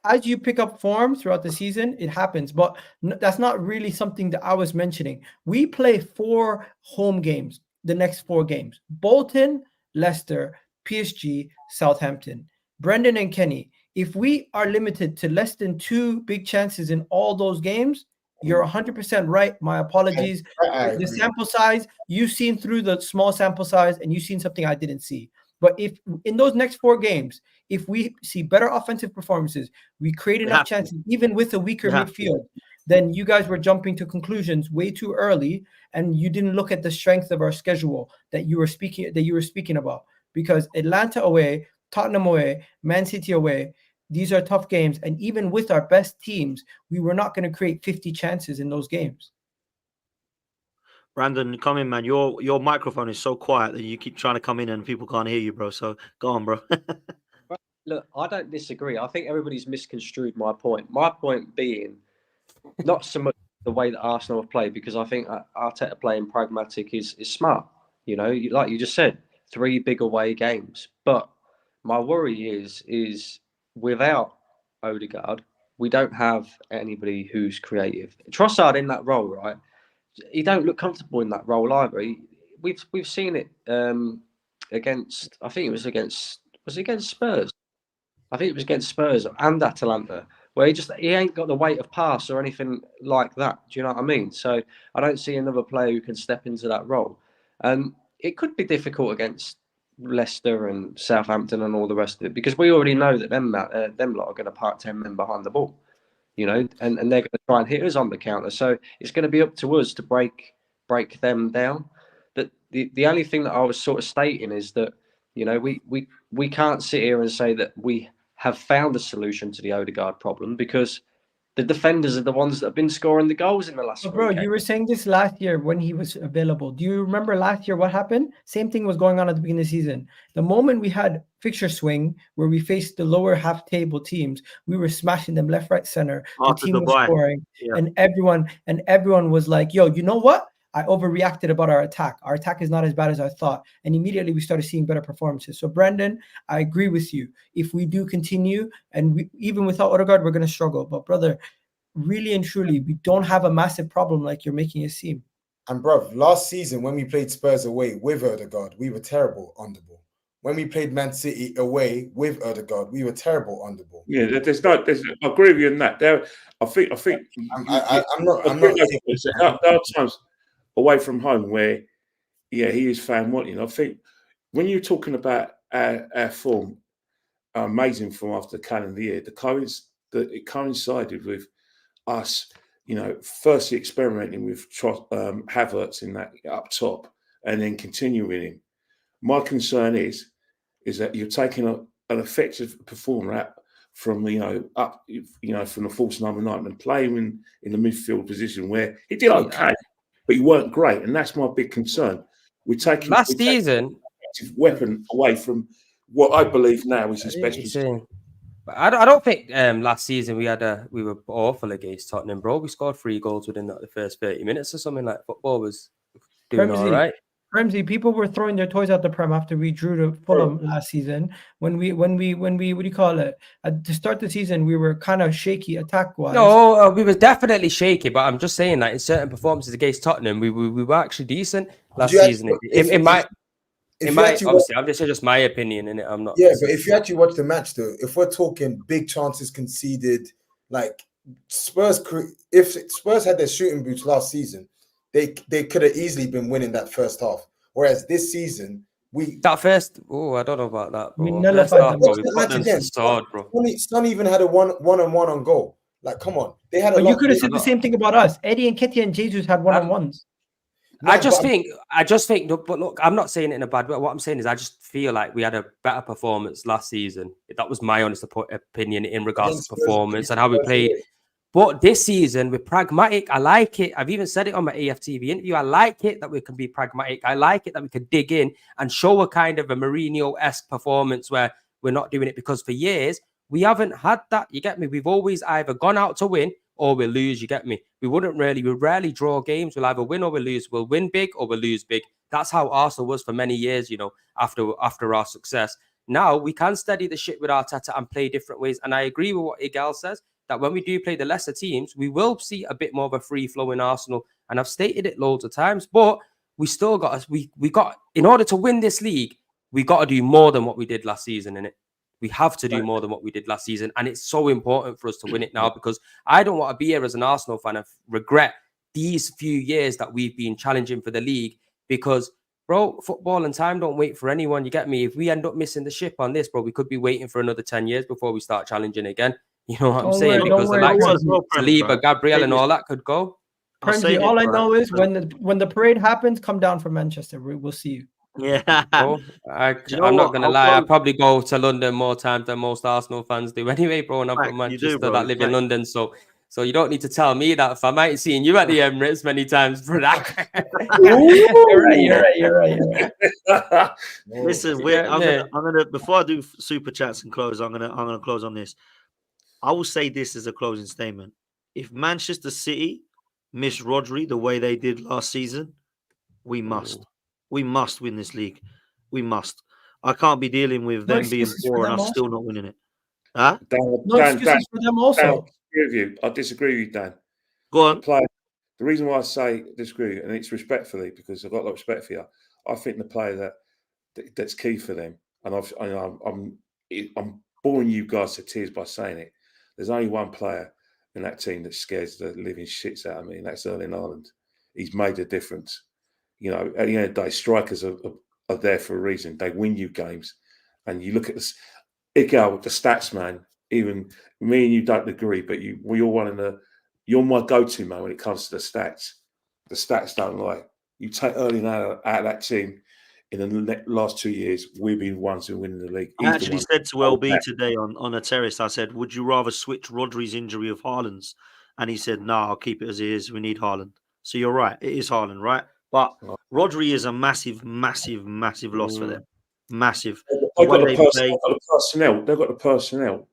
As you pick up form throughout the season, it happens. But that's not really something that I was mentioning. We play 4 home games, the next 4 games. Bolton, Leicester, PSG, Southampton. Brendan and Kenny, if we are limited to less than 2 big chances in all those games, you're 100% right. My apologies. I The agree. sample size, you've seen through the small sample size and you've seen something I didn't see. But if in those next 4 games, if we see better offensive performances, we create enough chances, even with a weaker midfield, then you guys were jumping to conclusions way too early, and you didn't look at the strength of our schedule that you were speaking about. Because Atlanta away, Tottenham away, Man City away, these are tough games, and even with our best teams, we were not going to create 50 chances in those games. Brandon, come in, man. Your microphone is so quiet that you keep trying to come in and people can't hear you, bro. So go on, bro. Look, I don't disagree. I think everybody's misconstrued my point. My point being not so much the way that Arsenal have played, because I think Arteta playing pragmatic is smart. You know, like you just said, 3 big away games. But my worry is without Odegaard, we don't have anybody who's creative. Trossard in that role, right? He don't look comfortable in that role either. We've seen it against. I think it was against. Was it against Spurs? I think it was against Spurs and Atalanta, where he ain't got the weight of pass or anything like that. Do you know what I mean? So I don't see another player who can step into that role. And it could be difficult against Leicester and Southampton and all the rest of it, because we already know that them lot are going to park 10 men behind the ball. You know, and they're going to try and hit us on the counter. So it's going to be up to us to break them down. That the only thing that I was sort of stating is that, you know, we can't sit here and say that we have found a solution to the Odegaard problem, because the defenders are the ones that have been scoring the goals in the last. Bro, you were saying this last year when he was available. Do you remember last year what happened? Same thing was going on at the beginning of the season. The moment we had fixture swing where we faced the lower half table teams, we were smashing them left, right, center. The team was scoring, and everyone was like, "Yo, you know what? I overreacted about our attack. Our attack is not as bad as I thought." And immediately we started seeing better performances. So, Brandon, I agree with you. If we do continue, and even without Odegaard, we're going to struggle. But, brother, really and truly, we don't have a massive problem like you're making it seem. And, bro, last season when we played Spurs away with Odegaard, we were terrible on the ball. When we played Man City away with Odegaard, we were terrible on the ball. Yeah, I agree with you on that. I think. I'm not. There are times away from home where, yeah, he is fan wanting. I think when you're talking about our form, our amazing form after the calendar year, it coincided with us, you know, firstly experimenting with Havertz in that up top, and then continuing him. My concern is that you're taking an effective performer from from the false number 9 and playing in the midfield position where he did okay, but he weren't great, and that's my big concern. We're taking last season an effective weapon away from what I believe now is his best position. I don't think last season we were awful against Tottenham, bro. We scored 3 goals within the first 30 minutes or something. Like football was doing all right. Ramsey, people were throwing their toys out the pram after we drew to Fulham last season. When we what do you call it? To start the season, we were kind of shaky attack wise. No, we were definitely shaky, but I'm just saying that in certain performances against Tottenham, we were actually decent last season. Obviously, I'm just my opinion in it. I'm not. Yeah, but if you actually watch the match, though, if we're talking big chances conceded, like Spurs, if Spurs had their shooting boots last season, they could have easily been winning that first half. Whereas this season, I don't know about that, bro. We nullified them. Watch that match again. Son even had a one-on-one on goal. Like, come on, they had. But you could have said the same thing about us. Eddie and Ketia and Jesus had one-on-ones. I just think, but look, I'm not saying it in a bad way. What I'm saying is, I just feel like we had a better performance last season. That was my honest opinion in regards to performance and how we played. But this season, we're pragmatic. I like it. I've even said it on my AFTV interview. I like it that we can be pragmatic. I like it that we can dig in and show a kind of a Mourinho-esque performance where we're not doing it, because for years, we haven't had that. You get me? We've always either gone out to win or we'll lose. You get me? We rarely draw games. We'll either win or we'll lose. We'll win big or we'll lose big. That's how Arsenal was for many years, after our success. Now we can steady the shit with Arteta and play different ways. And I agree with what Igal says, that when we do play the lesser teams, we will see a bit more of a free flow in Arsenal. And I've stated it loads of times, but we still got in order to win this league, we got to do more than what we did last season, innit? We have to do more than what we did last season. And it's so important for us to win it now, because I don't want to be here as an Arsenal fan and regret these few years that we've been challenging for the league, because, bro, football and time don't wait for anyone. You get me? If we end up missing the ship on this, bro, we could be waiting for another 10 years before we start challenging again. You know what I'm saying? Because the likes of Saliba, Gabriel, and all that could go. All I know is when the parade happens, come down from Manchester. We'll see you. Yeah. Bro, I'm not going to lie. I probably go to London more times than most Arsenal fans do anyway, bro. And I'm from Manchester that live in London. So you don't need to tell me that. If I might have seen you at the Emirates many times for that. You're right. Listen, I'm gonna before I do super chats and close, I'm gonna close on this. I will say this as a closing statement. If Manchester City miss Rodri the way they did last season, we must. We must win this league. We must. I can't be dealing with them being poor and us still not winning it. Huh? No excuses for them also. I disagree with you, Dan. Go on. The reason why I say disagree, and it's respectfully, because I've got a lot of respect for you. I think the player that's key for them, and I'm boring you guys to tears by saying it. There's only one player in that team that scares the living shits out of me, and that's Erling Haaland. He's made a difference. At the end of the day, strikers are there for a reason. They win you games. And you look at this, Igal, the stats man, even me and you don't agree, but we all want to, you're my go-to man when it comes to the stats. The stats don't lie. You take Erling out of that team in the last 2 years, we've been ones who win the league. I actually said to LB today on a terrace, I said, would you rather switch Rodri's injury of Haaland's? And he said, no, I'll keep it as it is. We need Haaland. So you're right. It is Haaland, right? But Rodri is a massive, massive, massive loss for them. Massive. They've got the personnel,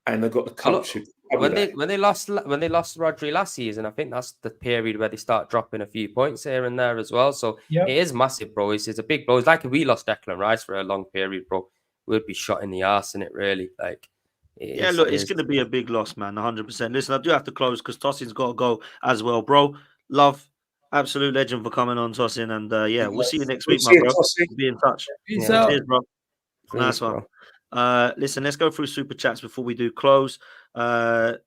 and they've got the culture. When they lost Rodri last season, I think that's the period where they start dropping a few points here and there as well. So it is massive, bro. It's a big blow. It's like if we lost Declan Rice for a long period, bro, we'd be shot in the arse in it, really. Like, it's going to be a big loss, man. 100%. Listen, I do have to close because Tossin's got to go as well, bro. Love. Absolute legend for coming on, Tossin. And we'll see you next week, my bro. Be in touch. Peace out. Cheers, bro. Nice one. Listen, let's go through super chats before we do close.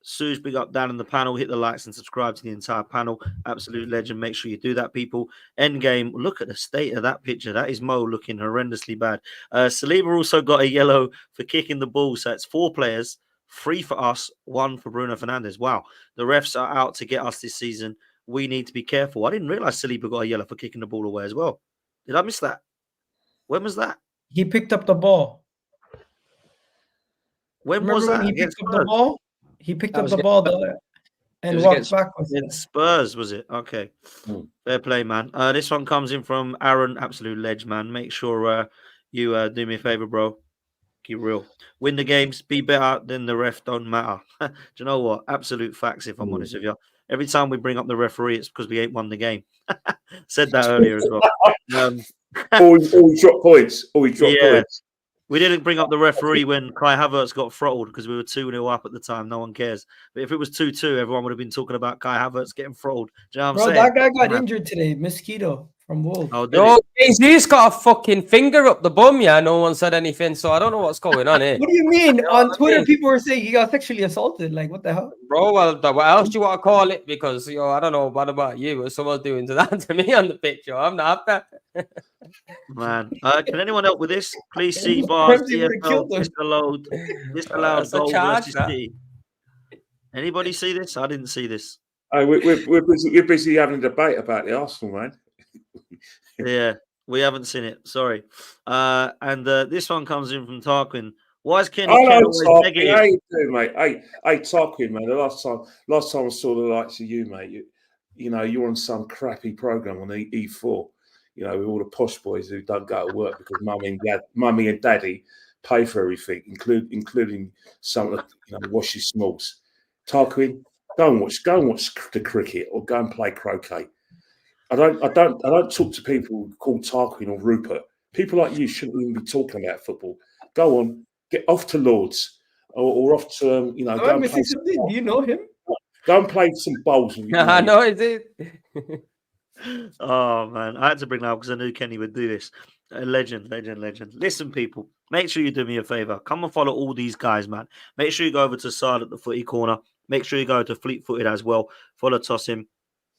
Suze, big up down in the panel. Hit the likes and subscribe to the entire panel. Absolute legend. Make sure you do that, people. Endgame. Look at the state of that picture. That is Mo looking horrendously bad. Saliba also got a yellow for kicking the ball. So it's 4 players, 3 for us, 1 for Bruno Fernandes. Wow. The refs are out to get us this season. We need to be careful. I didn't realize Saliba got a yellow for kicking the ball away as well. Did I miss that? When was that? He picked up the ball. When was that? He picked up the ball. He picked up the ball and walked backwards. In Spurs, was it? Okay. Fair play, man. This one comes in from Aaron, absolute ledge, man. Make sure you do me a favor, bro. Keep real. Win the games, be better, then the ref don't matter. Do you know what? Absolute facts, if I'm honest with you. Every time we bring up the referee, it's because we ain't won the game. Said that earlier as well. Or we drop points. Points. We didn't bring up the referee when Kai Havertz got throttled because we were 2-0 up at the time. No one cares. But if it was 2-2, everyone would have been talking about Kai Havertz getting throttled. Do you know what I'm saying? That guy got injured today. Mosquito from Wolves. Oh, Yo, he's got a fucking finger up the bum, yeah. No one said anything, so I don't know what's going on here. What do you mean? On Twitter, people were saying he got sexually assaulted. Like, what the hell? Bro, well, what else do you want to call it? Because, I don't know what about you, but someone's doing that to me on the picture. I'm not happy. Man, can anyone help with this? Please see bars, DFL, disallowed goal versus City. Anybody see this? I didn't see this. Oh, we're busy having a debate about the Arsenal, man. Yeah, we haven't seen it. Sorry. And this one comes in from Tarquin. Why is Kenny always negative? How you doing, mate? Hey, Tarquin, man. The last time I saw the likes of you, mate, you're on some crappy program on E4. With all the posh boys who don't go to work because mummy and daddy pay for everything, including some of the washy smalls. Tarquin, go and watch the cricket or go and play croquet. I don't talk to people called Tarquin or Rupert. People like you shouldn't even be talking about football. Go on, get off to Lords or off to go and play. Do you know him? Go and play some bowls. I know is it. Oh man, I had to bring that up because I knew Kenny would do this. A legend. Listen, people, make sure you do me a favor. Come and follow all these guys, man. Make sure you go over to Side at the Footy Corner. Make sure you go to Fleet Footed as well. Follow Tossim.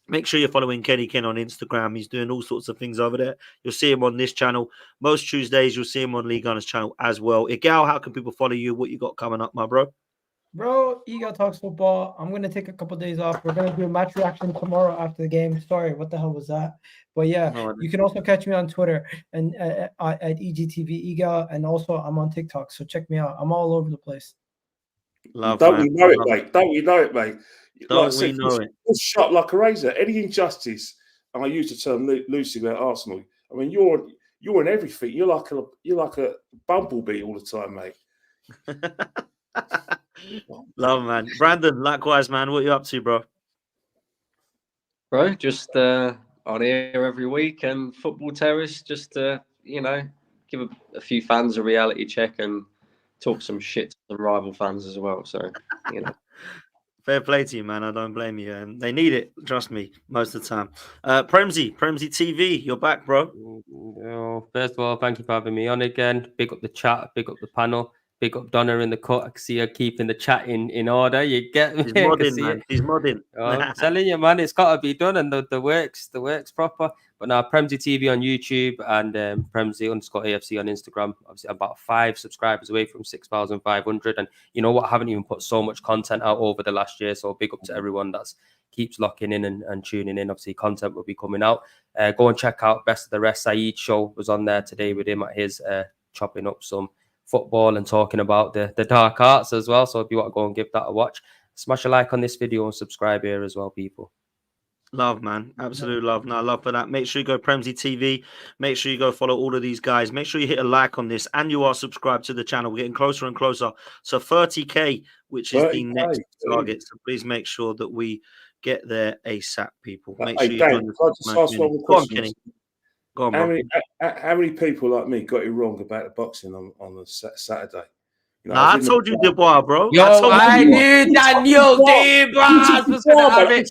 Make sure you're following Kenny Ken on Instagram. He's doing all sorts of things over there. You'll see him on this channel. Most Tuesdays, you'll see him on League Gunners channel as well. Igal, how can people follow you? What you got coming up, my bro? Bro, Eagle Talks Football. I'm going to take a couple of days off. We're going to do a match reaction tomorrow after the game. Sorry, what the hell was that? But yeah, you can also catch me on Twitter and at EGTV Eagle. And also, I'm on TikTok. So check me out. I'm all over the place. Don't we know it, mate? Don't we know it, mate? Don't we know it? It's sharp like a razor. Any injustice, and I use the term loosely about Arsenal. I mean, you're in everything. You're like a bumblebee all the time, mate. Love, man. Brandon, likewise, man. What you up to, bro? Bro, just on here every week and Football Terrace, just to give a few fans a reality check and talk some shit to some rival fans as well. So Fair play to you, man. I don't blame you. They need it, trust me, most of the time. Premzy TV, you're back, bro. First of all, thank you for having me on again. Big up the chat, big up the panel, big up Donna in the cut. I can see her keeping the chat in order. You get me? He's modding, man. He's modding. I'm telling you, man, it's got to be done, and the work's proper. But now Premzy TV on YouTube and Premzy_AFC on Instagram. Obviously, I'm about 5 subscribers away from 6,500. And you know what? I haven't even put so much content out over the last year. So big up to everyone that's keeps locking in and tuning in. Obviously, content will be coming out. Go and check out Best of the Rest. Saeed's show was on there today with him at his chopping up some football and talking about the dark arts as well. So if you want to go and give that a watch, smash a like on this video and subscribe here as well, people. Love, man. Absolute love. No, love for that. Make sure you go Premzy TV. Make sure you go follow all of these guys. Make sure you hit a like on this and you are subscribed to the channel. We're getting closer and closer. So 30K, which is the next target. So please make sure that we get there ASAP, people. Make sure you Dan, can I just ask one more question? Go on, bro. How many people like me got it wrong about the boxing on a Saturday? I told you Dubois, bro. Yo, I knew Daniel Dubois was going to have it.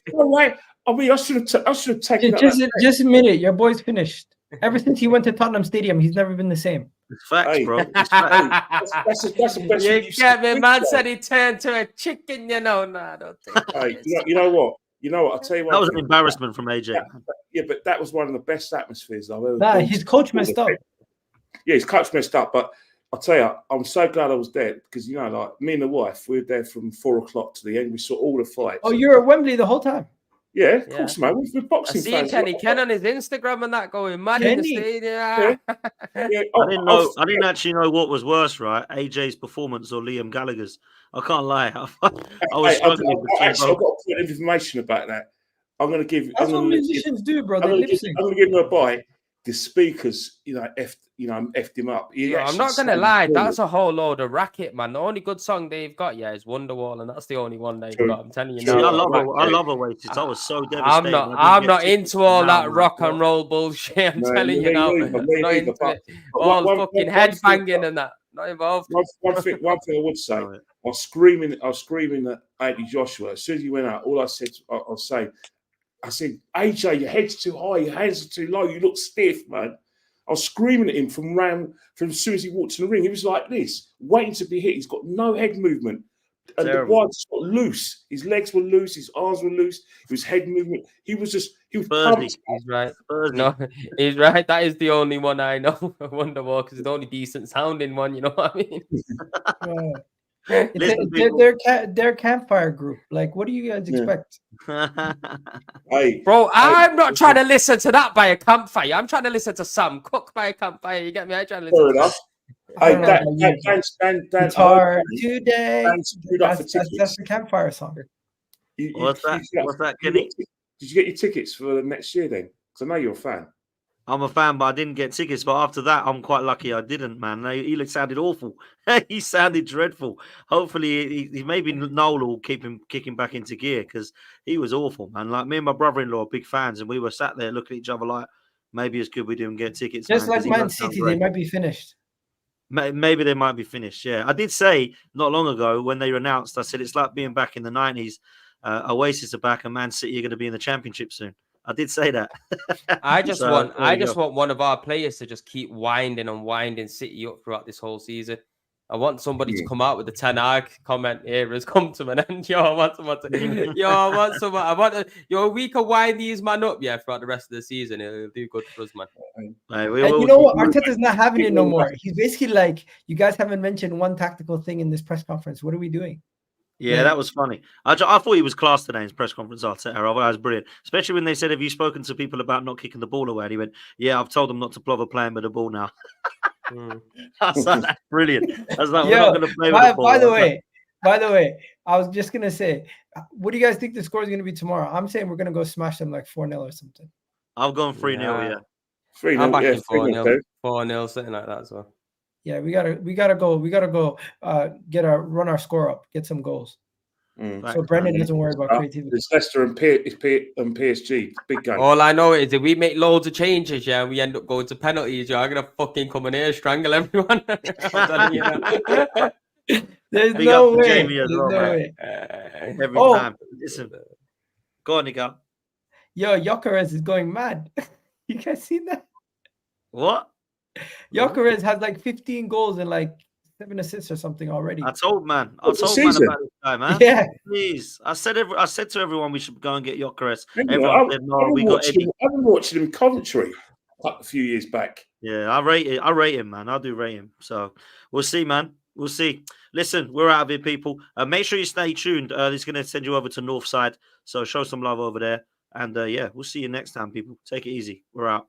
I mean, I should have taken it. Just a minute. Your boy's finished. Ever since he went to Tottenham Stadium, he's never been the same. It's facts, bro. It's facts. That's the best. You get me? Man said he turned to a chicken. No, I don't think. You know what? I'll tell you what. That was an embarrassment from AJ. But that was one of the best atmospheres I've ever. Nah, his coach messed up. Yeah, his coach messed up. But I'll tell you, I'm so glad I was there because like me and the wife, we were there from 4 o'clock to the end. We saw all the fights. Oh, you were at Wembley the whole time. Yeah, of course, man. We're boxing fans. I see Kenny Ken on his Instagram and that going mad in the stadium. I didn't actually know what was worse, right? AJ's performance or Liam Gallagher's. I can't lie. I was struggling. I've got good information about that. I'm going to give. That's what musicians do, bro. I'm going to give him a bite. the speakers, effed him up. He No, I'm actually not gonna sang lie, through that's it. a whole load of racket, man. The only good song they've got, is Wonderwall, and that's the only one they've True. got. I'm telling you True. See, now. I love Oasis. I was so devastated. I'm not into all Now that I'm like, rock what? and roll bullshit. I'm No, telling you me now. neither, I'm me not neither, into but it. one- All one- fucking one head thing- banging and that. Not involved. One thing I would say, Love it. I was screaming at Andy Joshua. As soon as he went out, all I said, I said, AJ, your head's too high, your hands are too low, you look stiff, man. I was screaming at him from as soon as he walked in the ring. He was like this, waiting to be hit. He's got no head movement. And Terrible. the just got loose. His legs were loose, his arms were loose, his head movement. He was Bursy. pumped. He's right. Bursy. No, he's right. That is the only one I know. Wonderwall, because it's the only decent sounding one. You know what I mean? Listen, Their campfire group. Like, what do you guys expect? Hey, Bro, I'm not trying to listen to that by a campfire. I'm trying to listen to Sam Cooke by a campfire. You get me? I'm trying to listen fair to enough. I Hey, don't know about you, but Dan, Guitar today. Dan screwed up for That's tickets. the campfire song. What's that? What's that, you Kenny? Did you get your tickets for next year then? Because I know you're a fan. I'm a fan, but I didn't get tickets. But after that, I'm quite lucky I didn't, man. He sounded awful. He sounded dreadful. Hopefully, he maybe Noel will keep him kicking back into gear because he was awful, man. Like me and my brother-in-law are big fans, and we were sat there looking at each other like, maybe it's good we didn't get tickets. Just man, like 'cause he Man does sound City, great. they might be finished. Maybe they might be finished. Yeah, I did say not long ago when they were announced, I said it's like being back in the 90s. Oasis are back, and Man City are going to be in the Championship soon. I did say that. I just So, want there you go. want one of our players to just keep winding and winding City up throughout this whole season. I want somebody to come out with the Ten Hag comment here has come to an end. I want we can wind these man up, throughout the rest of the season. It'll do good for us, man. Hey, And you know what? Arteta's not having it no more. He's basically like, you guys haven't mentioned one tactical thing in this press conference. What are we doing? Yeah, that was funny. I thought he was class today in his press conference. Arteta, I thought that was brilliant, especially when they said, "Have you spoken to people about not kicking the ball away?" And he went, "Yeah, I've told them not to bother playing with the ball now." I was like, "That's brilliant." I was like, "We're not going to play with the ball." By the way, I was just gonna say, what do you guys think the score is going to be tomorrow? I'm saying we're going to go smash them like 4-0 or something. I've gone 3-0. Yeah, 3-0. I'm backing 4-0. 4-0, something like that as well. Yeah, we gotta go. Run our score up, get some goals. So Brendan doesn't worry about creativity. It's Leicester and PSG. Big game. All I know is if we make loads of changes, and we end up going to penalties, I'm gonna fucking come in here, strangle everyone. I'm telling you now. There's Big no up to way. Jamie as There's well, no man. way. Every time. Listen, go on, Nico. Yo, Gyökeres is going mad. You guys seen that? What? Gyökeres has like 15 goals and like 7 assists or something already. I told man What, about season? this guy, man. Yeah. Please. I said to everyone we should go and get Gyökeres. Hang on, Everyone said no. We got Eddie. I've been watching him in Coventry a few years back. Yeah, I rate him, man. I do rate him. So we'll see, man. We'll see. Listen, we're out of here, people. Make sure you stay tuned. This is going to send you over to Northside. So show some love over there. And yeah, we'll see you next time, people. Take it easy. We're out.